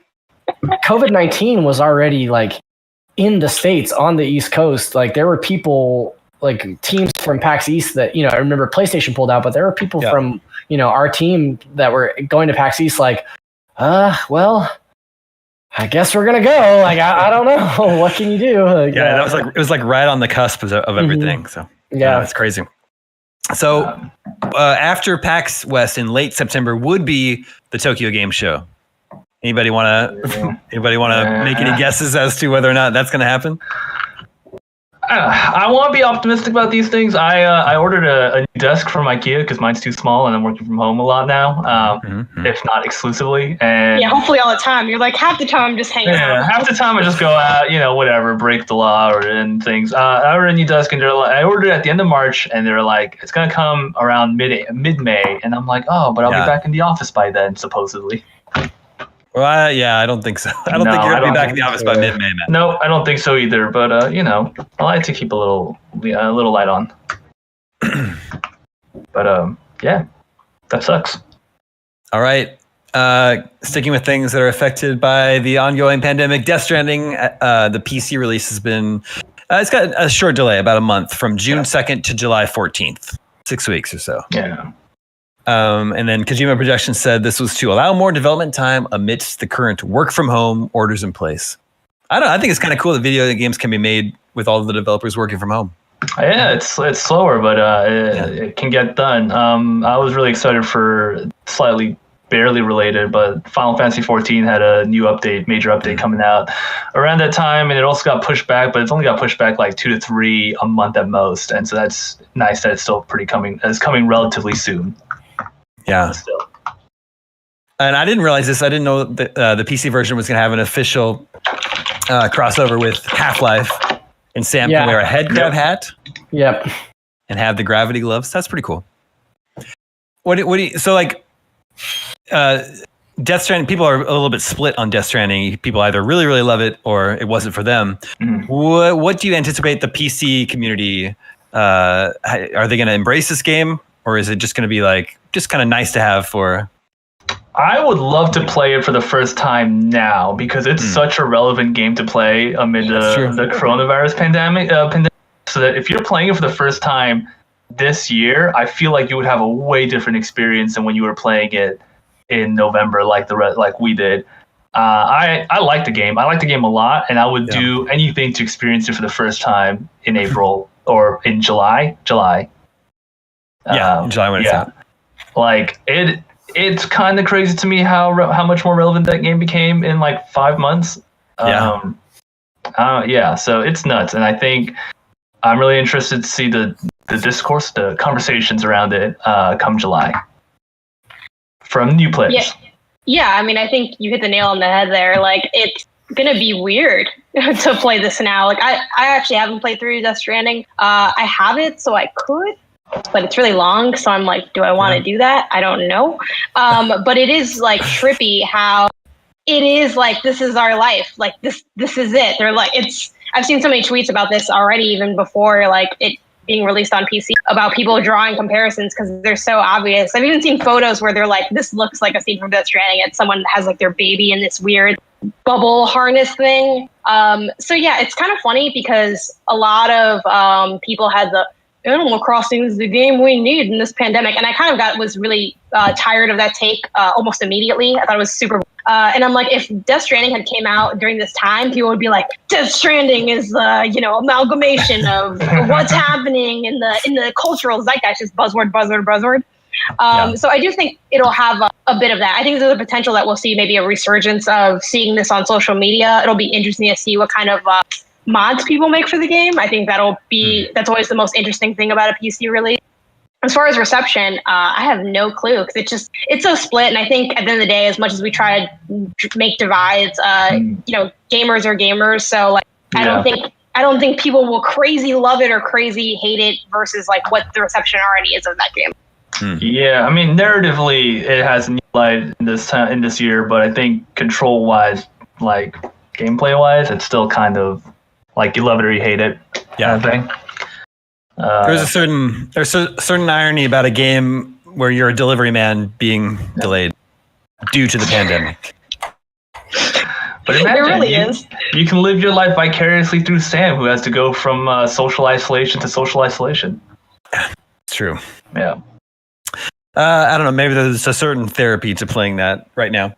D: COVID-19 was already like in the States on the East Coast. Like there were people, like teams from PAX East that I remember PlayStation pulled out, but there were people from our team that were going to PAX East. Like, well, I guess we're gonna go. Like I don't know, what can you do? Like,
A: that was like it was like right on the cusp of everything. So. Yeah, it's crazy. So after PAX West in late September would be the Tokyo Game Show. Anybody want to make any guesses as to whether or not that's going to happen?
C: I want to be optimistic about these things. I ordered a new desk from IKEA because mine's too small and I'm working from home a lot now, if not exclusively. And
B: hopefully all the time. You're like half the time just hanging out.
C: Yeah, half the time I just go out, whatever, break the law and things. I ordered a new desk and I ordered it at the end of March and they're like, it's going to come around mid-May. And I'm like, oh, but I'll be back in the office by then, supposedly.
A: Well, I don't think so. I don't think you're going to be back in the office by mid-May, man.
C: No, I don't think so either. But, I like to keep a little light on. But, that sucks.
A: All right. Sticking with things that are affected by the ongoing pandemic, Death Stranding, the PC release has been, it's got a short delay, about a month, from June 2nd to July 14th. 6 weeks or so.
C: Yeah.
A: And then Kojima Productions said this was to allow more development time amidst the current work from home orders in place. I think it's kind of cool that video games can be made with all of the developers working from home.
C: Yeah, it's slower, but it can get done. I was really excited for slightly barely related, but Final Fantasy 14 had a new major update coming out around that time, and it also got pushed back, but it's only got pushed back like 2 to 3 a month at most, and so that's nice that it's still coming relatively soon.
A: Yeah. And I didn't realize this. I didn't know that the PC version was going to have an official crossover with Half-Life, and Sam can wear a head grab hat.
D: Yep.
A: And have the gravity gloves. That's pretty cool. What do you so like Death Stranding, people are a little bit split on Death Stranding. People either really, really love it or it wasn't for them. What do you anticipate the PC community, are they going to embrace this game? Or is it just going to be like, just kind of nice to have for...
C: I would love to play it for the first time now because it's such a relevant game to play amid the coronavirus pandemic. So that if you're playing it for the first time this year, I feel like you would have a way different experience than when you were playing it in November, like we did. I like the game. I like the game a lot, and I would do anything to experience it for the first time in April or in July.
A: In July when it's out.
C: Like it's kind of crazy to me how much more relevant that game became in like 5 months. So it's nuts, and I think I'm really interested to see the discourse, the conversations around it come July from new players.
B: Yeah, I mean, I think you hit the nail on the head there. Like, it's gonna be weird to play this now. Like, I actually haven't played through Death Stranding. I have it, so I could. but it's really long. So I'm like, do I want to do that? I don't know. But it is like trippy how it is like, this is our life. Like this is it. They're like, I've seen so many tweets about this already, even before like it being released on PC, about people drawing comparisons because they're so obvious. I've even seen photos where they're like, this looks like a scene from Death Stranding, and someone has like their baby in this weird bubble harness thing. So yeah, it's kind of funny because a lot of people had the Animal Crossing is the game we need in this pandemic, and I kind of was really tired of that take almost immediately. I thought it was super. And I'm like, if Death Stranding had came out during this time, people would be like, Death Stranding is amalgamation of what's happening in the cultural zeitgeist, just buzzword. So I do think it'll have a bit of that. I think there's a potential that we'll see maybe a resurgence of seeing this on social media. It'll be interesting to see what kind of mods people make for the game. I think that's always the most interesting thing about a PC release. As far as reception, I have no clue because it's so split. And I think at the end of the day, as much as we try to make divides, gamers are gamers. So like, I don't think people will crazy love it or crazy hate it versus like what the reception already is of that game.
C: Yeah, I mean, narratively, it has new light in this year, but I think control-wise, like gameplay-wise, it's still kind of like you love it or you hate it.
A: Yeah,
C: kind of thing.
A: There's a certain irony about a game where you're a delivery man being delayed due to the pandemic.
C: But imagine,
B: there really is.
C: You can live your life vicariously through Sam, who has to go from social isolation to social isolation.
A: It's true.
C: Yeah.
A: I don't know. Maybe there's a certain therapy to playing that right now.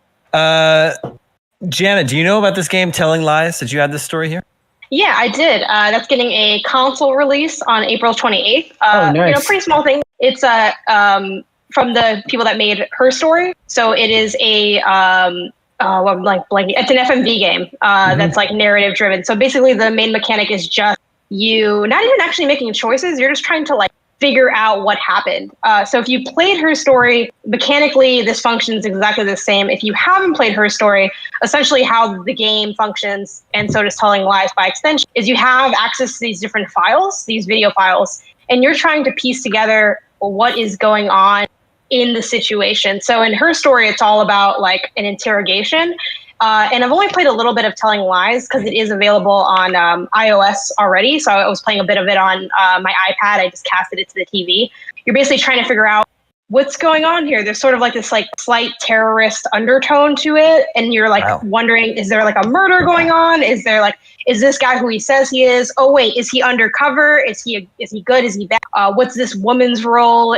A: Janet, do you know about this game, Telling Lies? Did you add this story here?
B: Yeah, I did. That's getting a console release on April 28th.
D: Nice.
B: Pretty small thing. It's from the people that made Her Story. So it is it's an FMV game that's like narrative driven. So basically the main mechanic is just you not even actually making choices. You're just trying to like figure out what happened. So if you played Her Story, mechanically this functions exactly the same. If you haven't played Her Story, essentially how the game functions, and so does Telling Lies by extension, is you have access to these different files, these video files, and you're trying to piece together what is going on in the situation. So in Her Story, it's all about like an interrogation. And I've only played a little bit of Telling Lies because it is available on iOS already. So I was playing a bit of it on my iPad. I just casted it to the TV. You're basically trying to figure out what's going on here. There's sort of like this like slight terrorist undertone to it. And you're like wondering, is there like a murder going on? Is this guy who he says he is? Oh, wait, is he undercover? Is he good? Is he bad? What's this woman's role?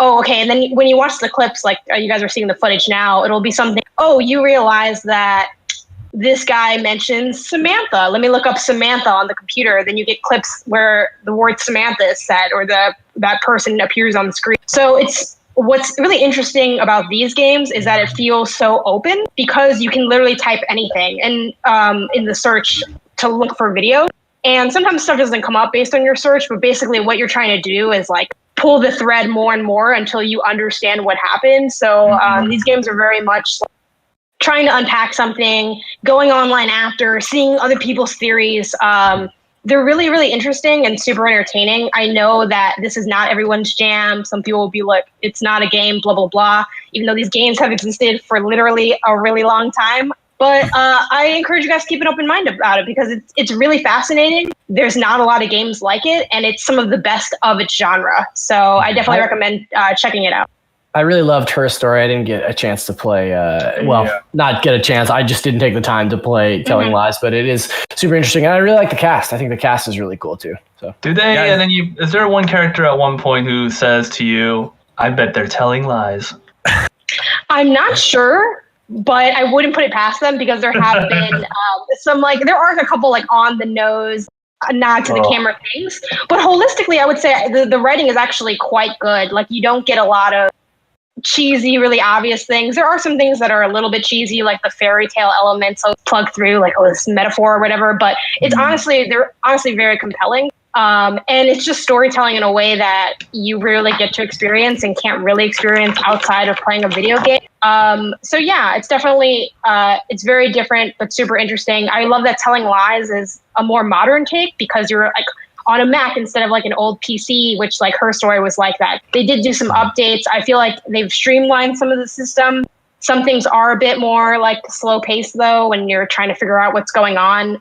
B: Oh, okay. And then when you watch the clips, like you guys are seeing the footage now, it'll be something. Oh, you realize that this guy mentions Samantha. Let me look up Samantha on the computer. Then you get clips where the word Samantha is said or that person appears on the screen. So what's really interesting about these games is that it feels so open because you can literally type anything and in the search to look for video. And sometimes stuff doesn't come up based on your search, but basically what you're trying to do is like pull the thread more and more until you understand what happened. So these games are very much like trying to unpack something, going online after, seeing other people's theories. They're really, really interesting and super entertaining. I know that this is not everyone's jam. Some people will be like, it's not a game, blah, blah, blah, even though these games have existed for literally a really long time. But I encourage you guys to keep an open mind about it because it's really fascinating. There's not a lot of games like it, and it's some of the best of its genre. So I definitely recommend checking it out.
D: I really loved Her Story. I didn't get a chance to play, not get a chance. I just didn't take the time to play Telling Lies, but it is super interesting. And I really like the cast. I think the cast is really cool too. So
C: do they? Yeah. And then is there one character at one point who says to you, I bet they're telling lies?
B: I'm not sure. But I wouldn't put it past them because there have been there are a couple like on the nose, nod to the camera things. But holistically, I would say the writing is actually quite good. Like you don't get a lot of cheesy, really obvious things. There are some things that are a little bit cheesy, like the fairy tale elements plug through, like this metaphor or whatever. But they're honestly very compelling. And it's just storytelling in a way that you rarely get to experience and can't really experience outside of playing a video game. So yeah, it's definitely, it's very different, but super interesting. I love that Telling Lies is a more modern take because you're like on a Mac instead of like an old PC, which like her story was like that. They did do some updates. I feel like they've streamlined some of the system. Some things are a bit more like slow paced though when you're trying to figure out what's going on.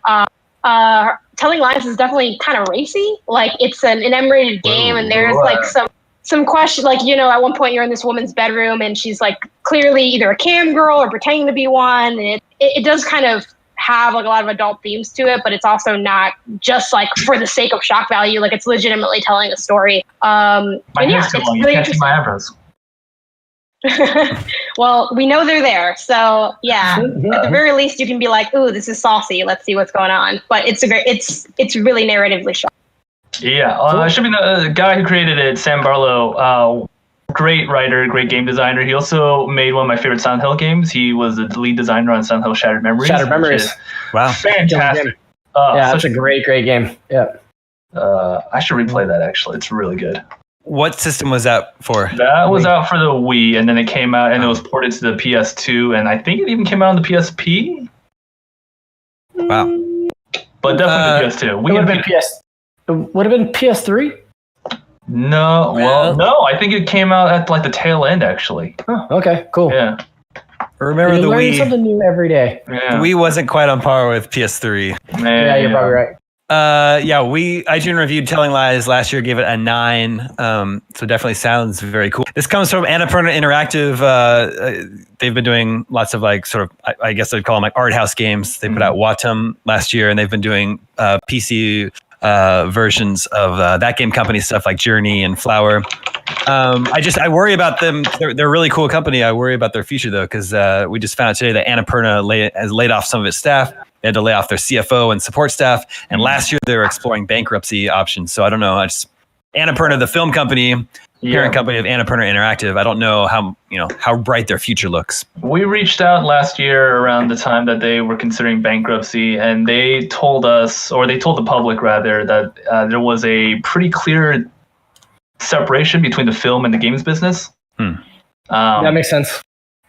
B: Telling Lies is definitely kind of racy. Like it's an M-rated game, and there's like some question, like, you know, at one point you're in this woman's bedroom and she's like clearly either a cam girl or pretending to be one. And it does kind of have like a lot of adult themes to it, but it's also not just like for the sake of shock value. Like it's legitimately telling a story. And yeah, it's really interesting. My eyebrows. Well, we know they're there, so yeah. At the very least, you can be like, "Ooh, this is saucy. Let's see what's going on." But it's really narratively sharp.
C: Yeah, should be the guy who created it, Sam Barlow. Great writer, great game designer. He also made one of my favorite Silent Hill games. He was the lead designer on Silent Hill Shattered Memories.
D: Shattered Memories.
C: Wow, fantastic!
D: Yeah, that's a great game. Yeah.
C: I should replay that. Actually, it's really good.
A: What system was that for?
C: That was out for the Wii, and then it came out, and it was ported to the PS2, and I think it even came out on the PSP.
A: Wow!
C: But definitely the PS2.
D: Would have been PS3.
C: No, no. I think it came out at like the tail end, actually.
D: Oh, okay, cool.
C: Yeah.
A: Remember the Wii?
D: Something new every day.
C: Yeah.
A: The Wii wasn't quite on par with PS3.
D: Yeah, you're probably right.
A: IGN reviewed Telling Lies last year, gave it a 9. So definitely sounds very cool. This comes from Annapurna Interactive. They've been doing lots of like sort of, I guess I'd call them like art house games. They put out Watum last year, and they've been doing PC versions of that game company stuff like Journey and Flower. I worry about them. They're a really cool company. I worry about their future though, because we just found out today that Annapurna has laid off some of its staff. They had to lay off their CFO and support staff. And last year they were exploring bankruptcy options. So I don't know. Annapurna, the film company, parent company of Annapurna Interactive. I don't know how bright their future looks.
C: We reached out last year around the time that they were considering bankruptcy, and they told us, or they told the public rather, that there was a pretty clear separation between the film and the games business.
D: That makes sense.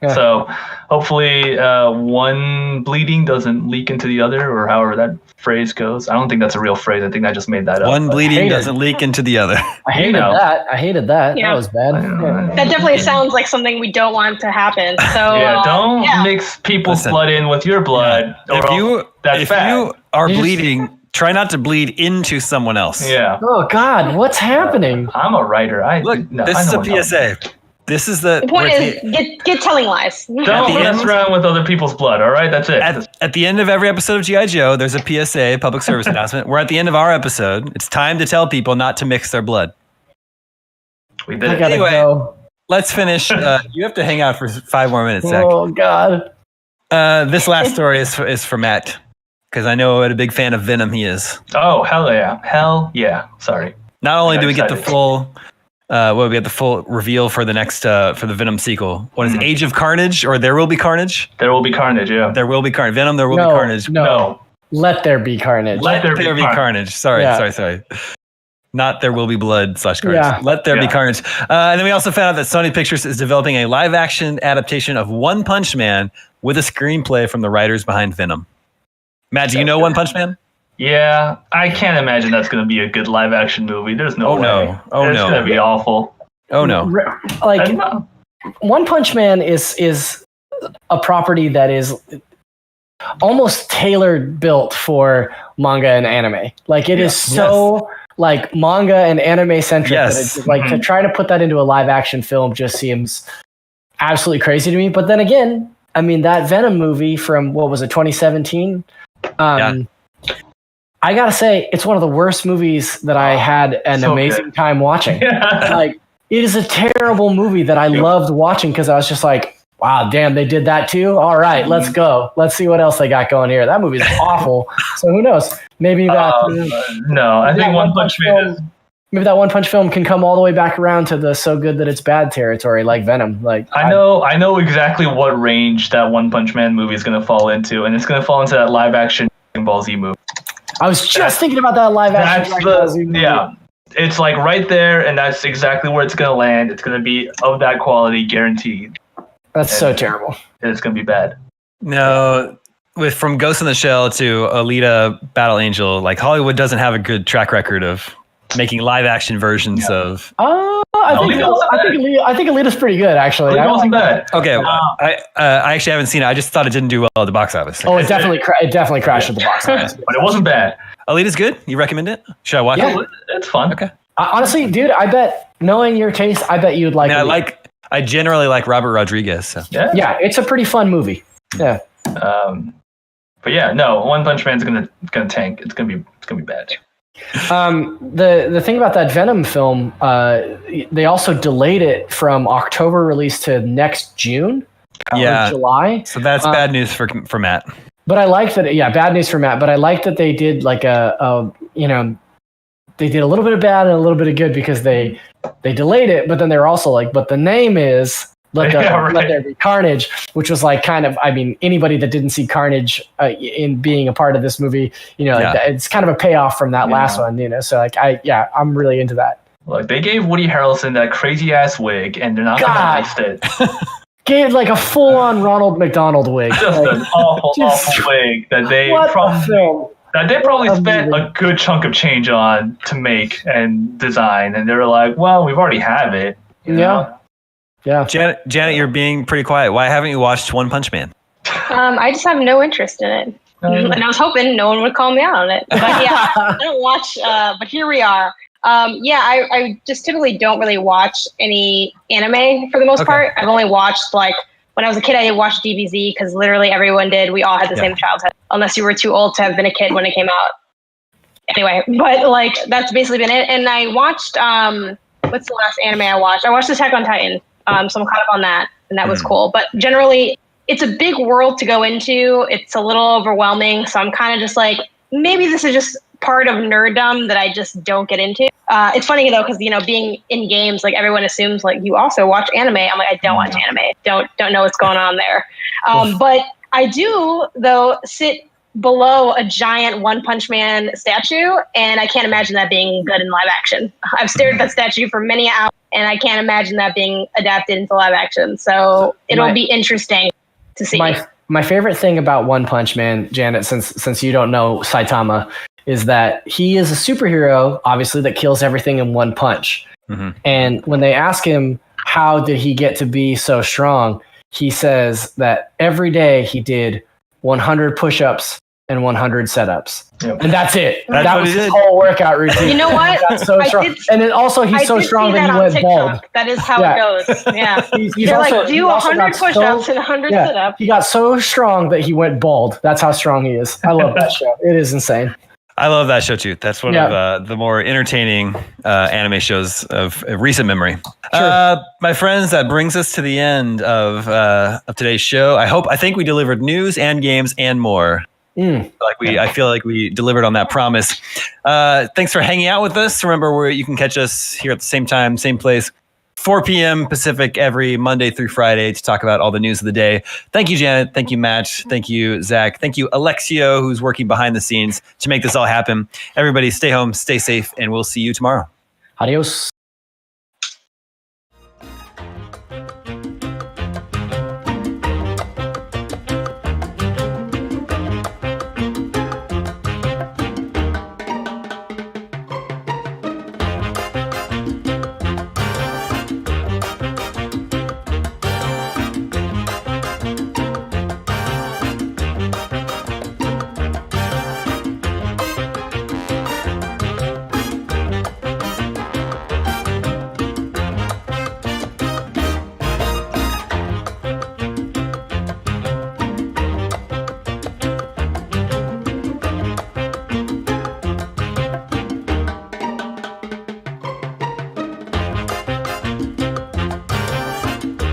D: Yeah.
C: So hopefully one bleeding doesn't leak into the other, or however that phrase goes. I don't think that's a real phrase. I think I just made that up.
A: One bleeding doesn't leak into the other.
D: I hated that.
B: Yeah.
D: That was bad.
B: That definitely sounds like something we don't want to happen. So
C: don't mix people's blood in with your blood.
A: Yeah. If you are bleeding, try not to bleed into someone else.
C: Yeah.
D: Oh God, what's happening?
C: I'm a writer.
A: This is a PSA. This is the
B: point is get Telling Lies.
C: Don't mess around with other people's blood. All right, that's it.
A: At the end of every episode of G.I. Joe, there's a PSA, public service announcement. We're at the end of our episode. It's time to tell people not to mix their blood.
C: We did it.
A: Anyway, let's finish. You have to hang out for 5 more minutes, Zach.
D: Oh God.
A: This last story is for Matt, because I know what a big fan of Venom he is.
C: Oh hell yeah! Sorry.
A: Not only do we get the full. We get the full reveal for the next for the Venom sequel. What is it, Age of Carnage, or There Will Be Carnage?
C: There Will Be Carnage, yeah.
A: There Will Be Carnage. Venom, There Will Be Carnage.
C: No.
D: Let There Be Carnage.
A: Let there be carnage. Sorry. Not There Will Be Blood / Carnage.
D: Yeah.
A: Let There Be Carnage. And then we also found out that Sony Pictures is developing a live-action adaptation of One Punch Man with a screenplay from the writers behind Venom. Matt, do you know One Punch Man?
C: Yeah, I can't imagine that's going to be a good live action movie. There's no way.
A: No.
C: It's going to be awful.
A: Oh no.
D: Like One Punch Man is a property that is almost tailored built for manga and anime. Like it is so like manga and anime centric that it's like to try to put that into a live action film just seems absolutely crazy to me. But then again, I mean that Venom movie from 2017? I gotta say, it's one of the worst movies that I had an amazing time watching. Yeah. Like, it is a terrible movie that I loved watching because I was just like, wow, damn, they did that too? All right, let's go. Let's see what else they got going here. That movie is awful. So who knows? Maybe
C: I think One Punch Man
D: maybe that One Punch film can come all the way back around to the so good that it's bad territory, like Venom. Like
C: I know exactly what range that One Punch Man movie is going to fall into, and it's going to fall into that live action Dragon Ball Z movie.
D: I was just thinking about that live action Dragon Ball Z movie.
C: Yeah, it's like right there, and that's exactly where it's going to land. It's going to be of that quality, guaranteed.
D: That's so terrible.
C: And it's going to be bad.
A: No, from Ghost in the Shell to Alita Battle Angel, like Hollywood doesn't have a good track record of making live action versions of.
D: I think Alita's pretty good, actually.
C: It wasn't bad.
A: Okay, I actually haven't seen it. I just thought it didn't do well at the box office.
D: Oh, it definitely crashed at the box office.
C: But it wasn't bad.
A: Alita's good. You recommend it? Should I watch it?
C: It's fun.
A: Okay.
D: Honestly, dude, I bet, knowing your taste, I bet you'd like it.
A: I generally like Robert Rodriguez. So.
D: Yeah, it's a pretty fun movie. Yeah.
C: But yeah, no, One Punch Man's gonna tank. It's gonna be bad.
D: The thing about that Venom film, they also delayed it from October release to next June. Or July.
A: So that's bad news for Matt.
D: But I like that. Yeah, bad news for Matt. But I like that they did like they did a little bit of bad and a little bit of good, because they delayed it, but then they were also like, but the name is Let There Be Carnage, which was like kind of, I mean, anybody that didn't see Carnage in being a part of this movie, it's kind of a payoff from that last one, so like I'm really into that.
C: Look, they gave Woody Harrelson that crazy ass wig, and they're not gonna waste it.
D: Gave like a full-on Ronald McDonald wig.
C: Just an awful wig that they probably spent a good chunk of change on to make and design, and they were like, well, we've already have it. You know?
D: Yeah.
A: Janet, you're being pretty quiet. Why haven't you watched One Punch Man?
B: I just have no interest in it. And I was hoping no one would call me out on it. But yeah, I don't watch, but here we are. I just typically don't really watch any anime for the most part. I've only watched, like, when I was a kid, I watched DBZ because literally everyone did. We all had the same childhood, unless you were too old to have been a kid when it came out. Anyway, but like that's basically been it. And I watched, what's the last anime I watched? I watched Attack on Titan. So I'm caught up on that, and that was cool. But generally, it's a big world to go into. It's a little overwhelming. So I'm kind of just like, maybe this is just part of nerddom that I just don't get into. It's funny though, because being in games, like everyone assumes like you also watch anime. I'm like, I don't watch anime. Don't know what's going on there. But I do though sit below a giant One Punch Man statue, and I can't imagine that being good in live action. I've stared at that statue for many hours, and I can't imagine that being adapted into live action. So it'll be interesting to see.
D: My favorite thing about One Punch Man, Janet, since you don't know Saitama, is that he is a superhero, obviously, that kills everything in one punch. Mm-hmm. And when they ask him how did he get to be so strong, he says that every day he did 100 push-ups and 100 setups. Yep. And that's it. That was his whole workout routine.
B: You know what?
D: That's so strong. And then also he's so strong that he went bald.
B: That is how it goes. Yeah.
D: He's also,
B: like, do 100 push-ups and 100 sit-ups.
D: He got so strong that he went bald. That's how strong he is. I love that show. It is insane.
A: I love that show too. That's one of the more entertaining anime shows of recent memory. Sure. My friends, that brings us to the end of today's show. I think we delivered news and games and more. I feel like we delivered on that promise. Thanks for hanging out with us. Remember, you can catch us here at the same time, same place, 4 p.m. Pacific every Monday through Friday to talk about all the news of the day. Thank you, Janet. Thank you, Matt. Thank you, Zach. Thank you, Alexio, who's working behind the scenes to make this all happen. Everybody stay home, stay safe, and we'll see you tomorrow.
D: Adios.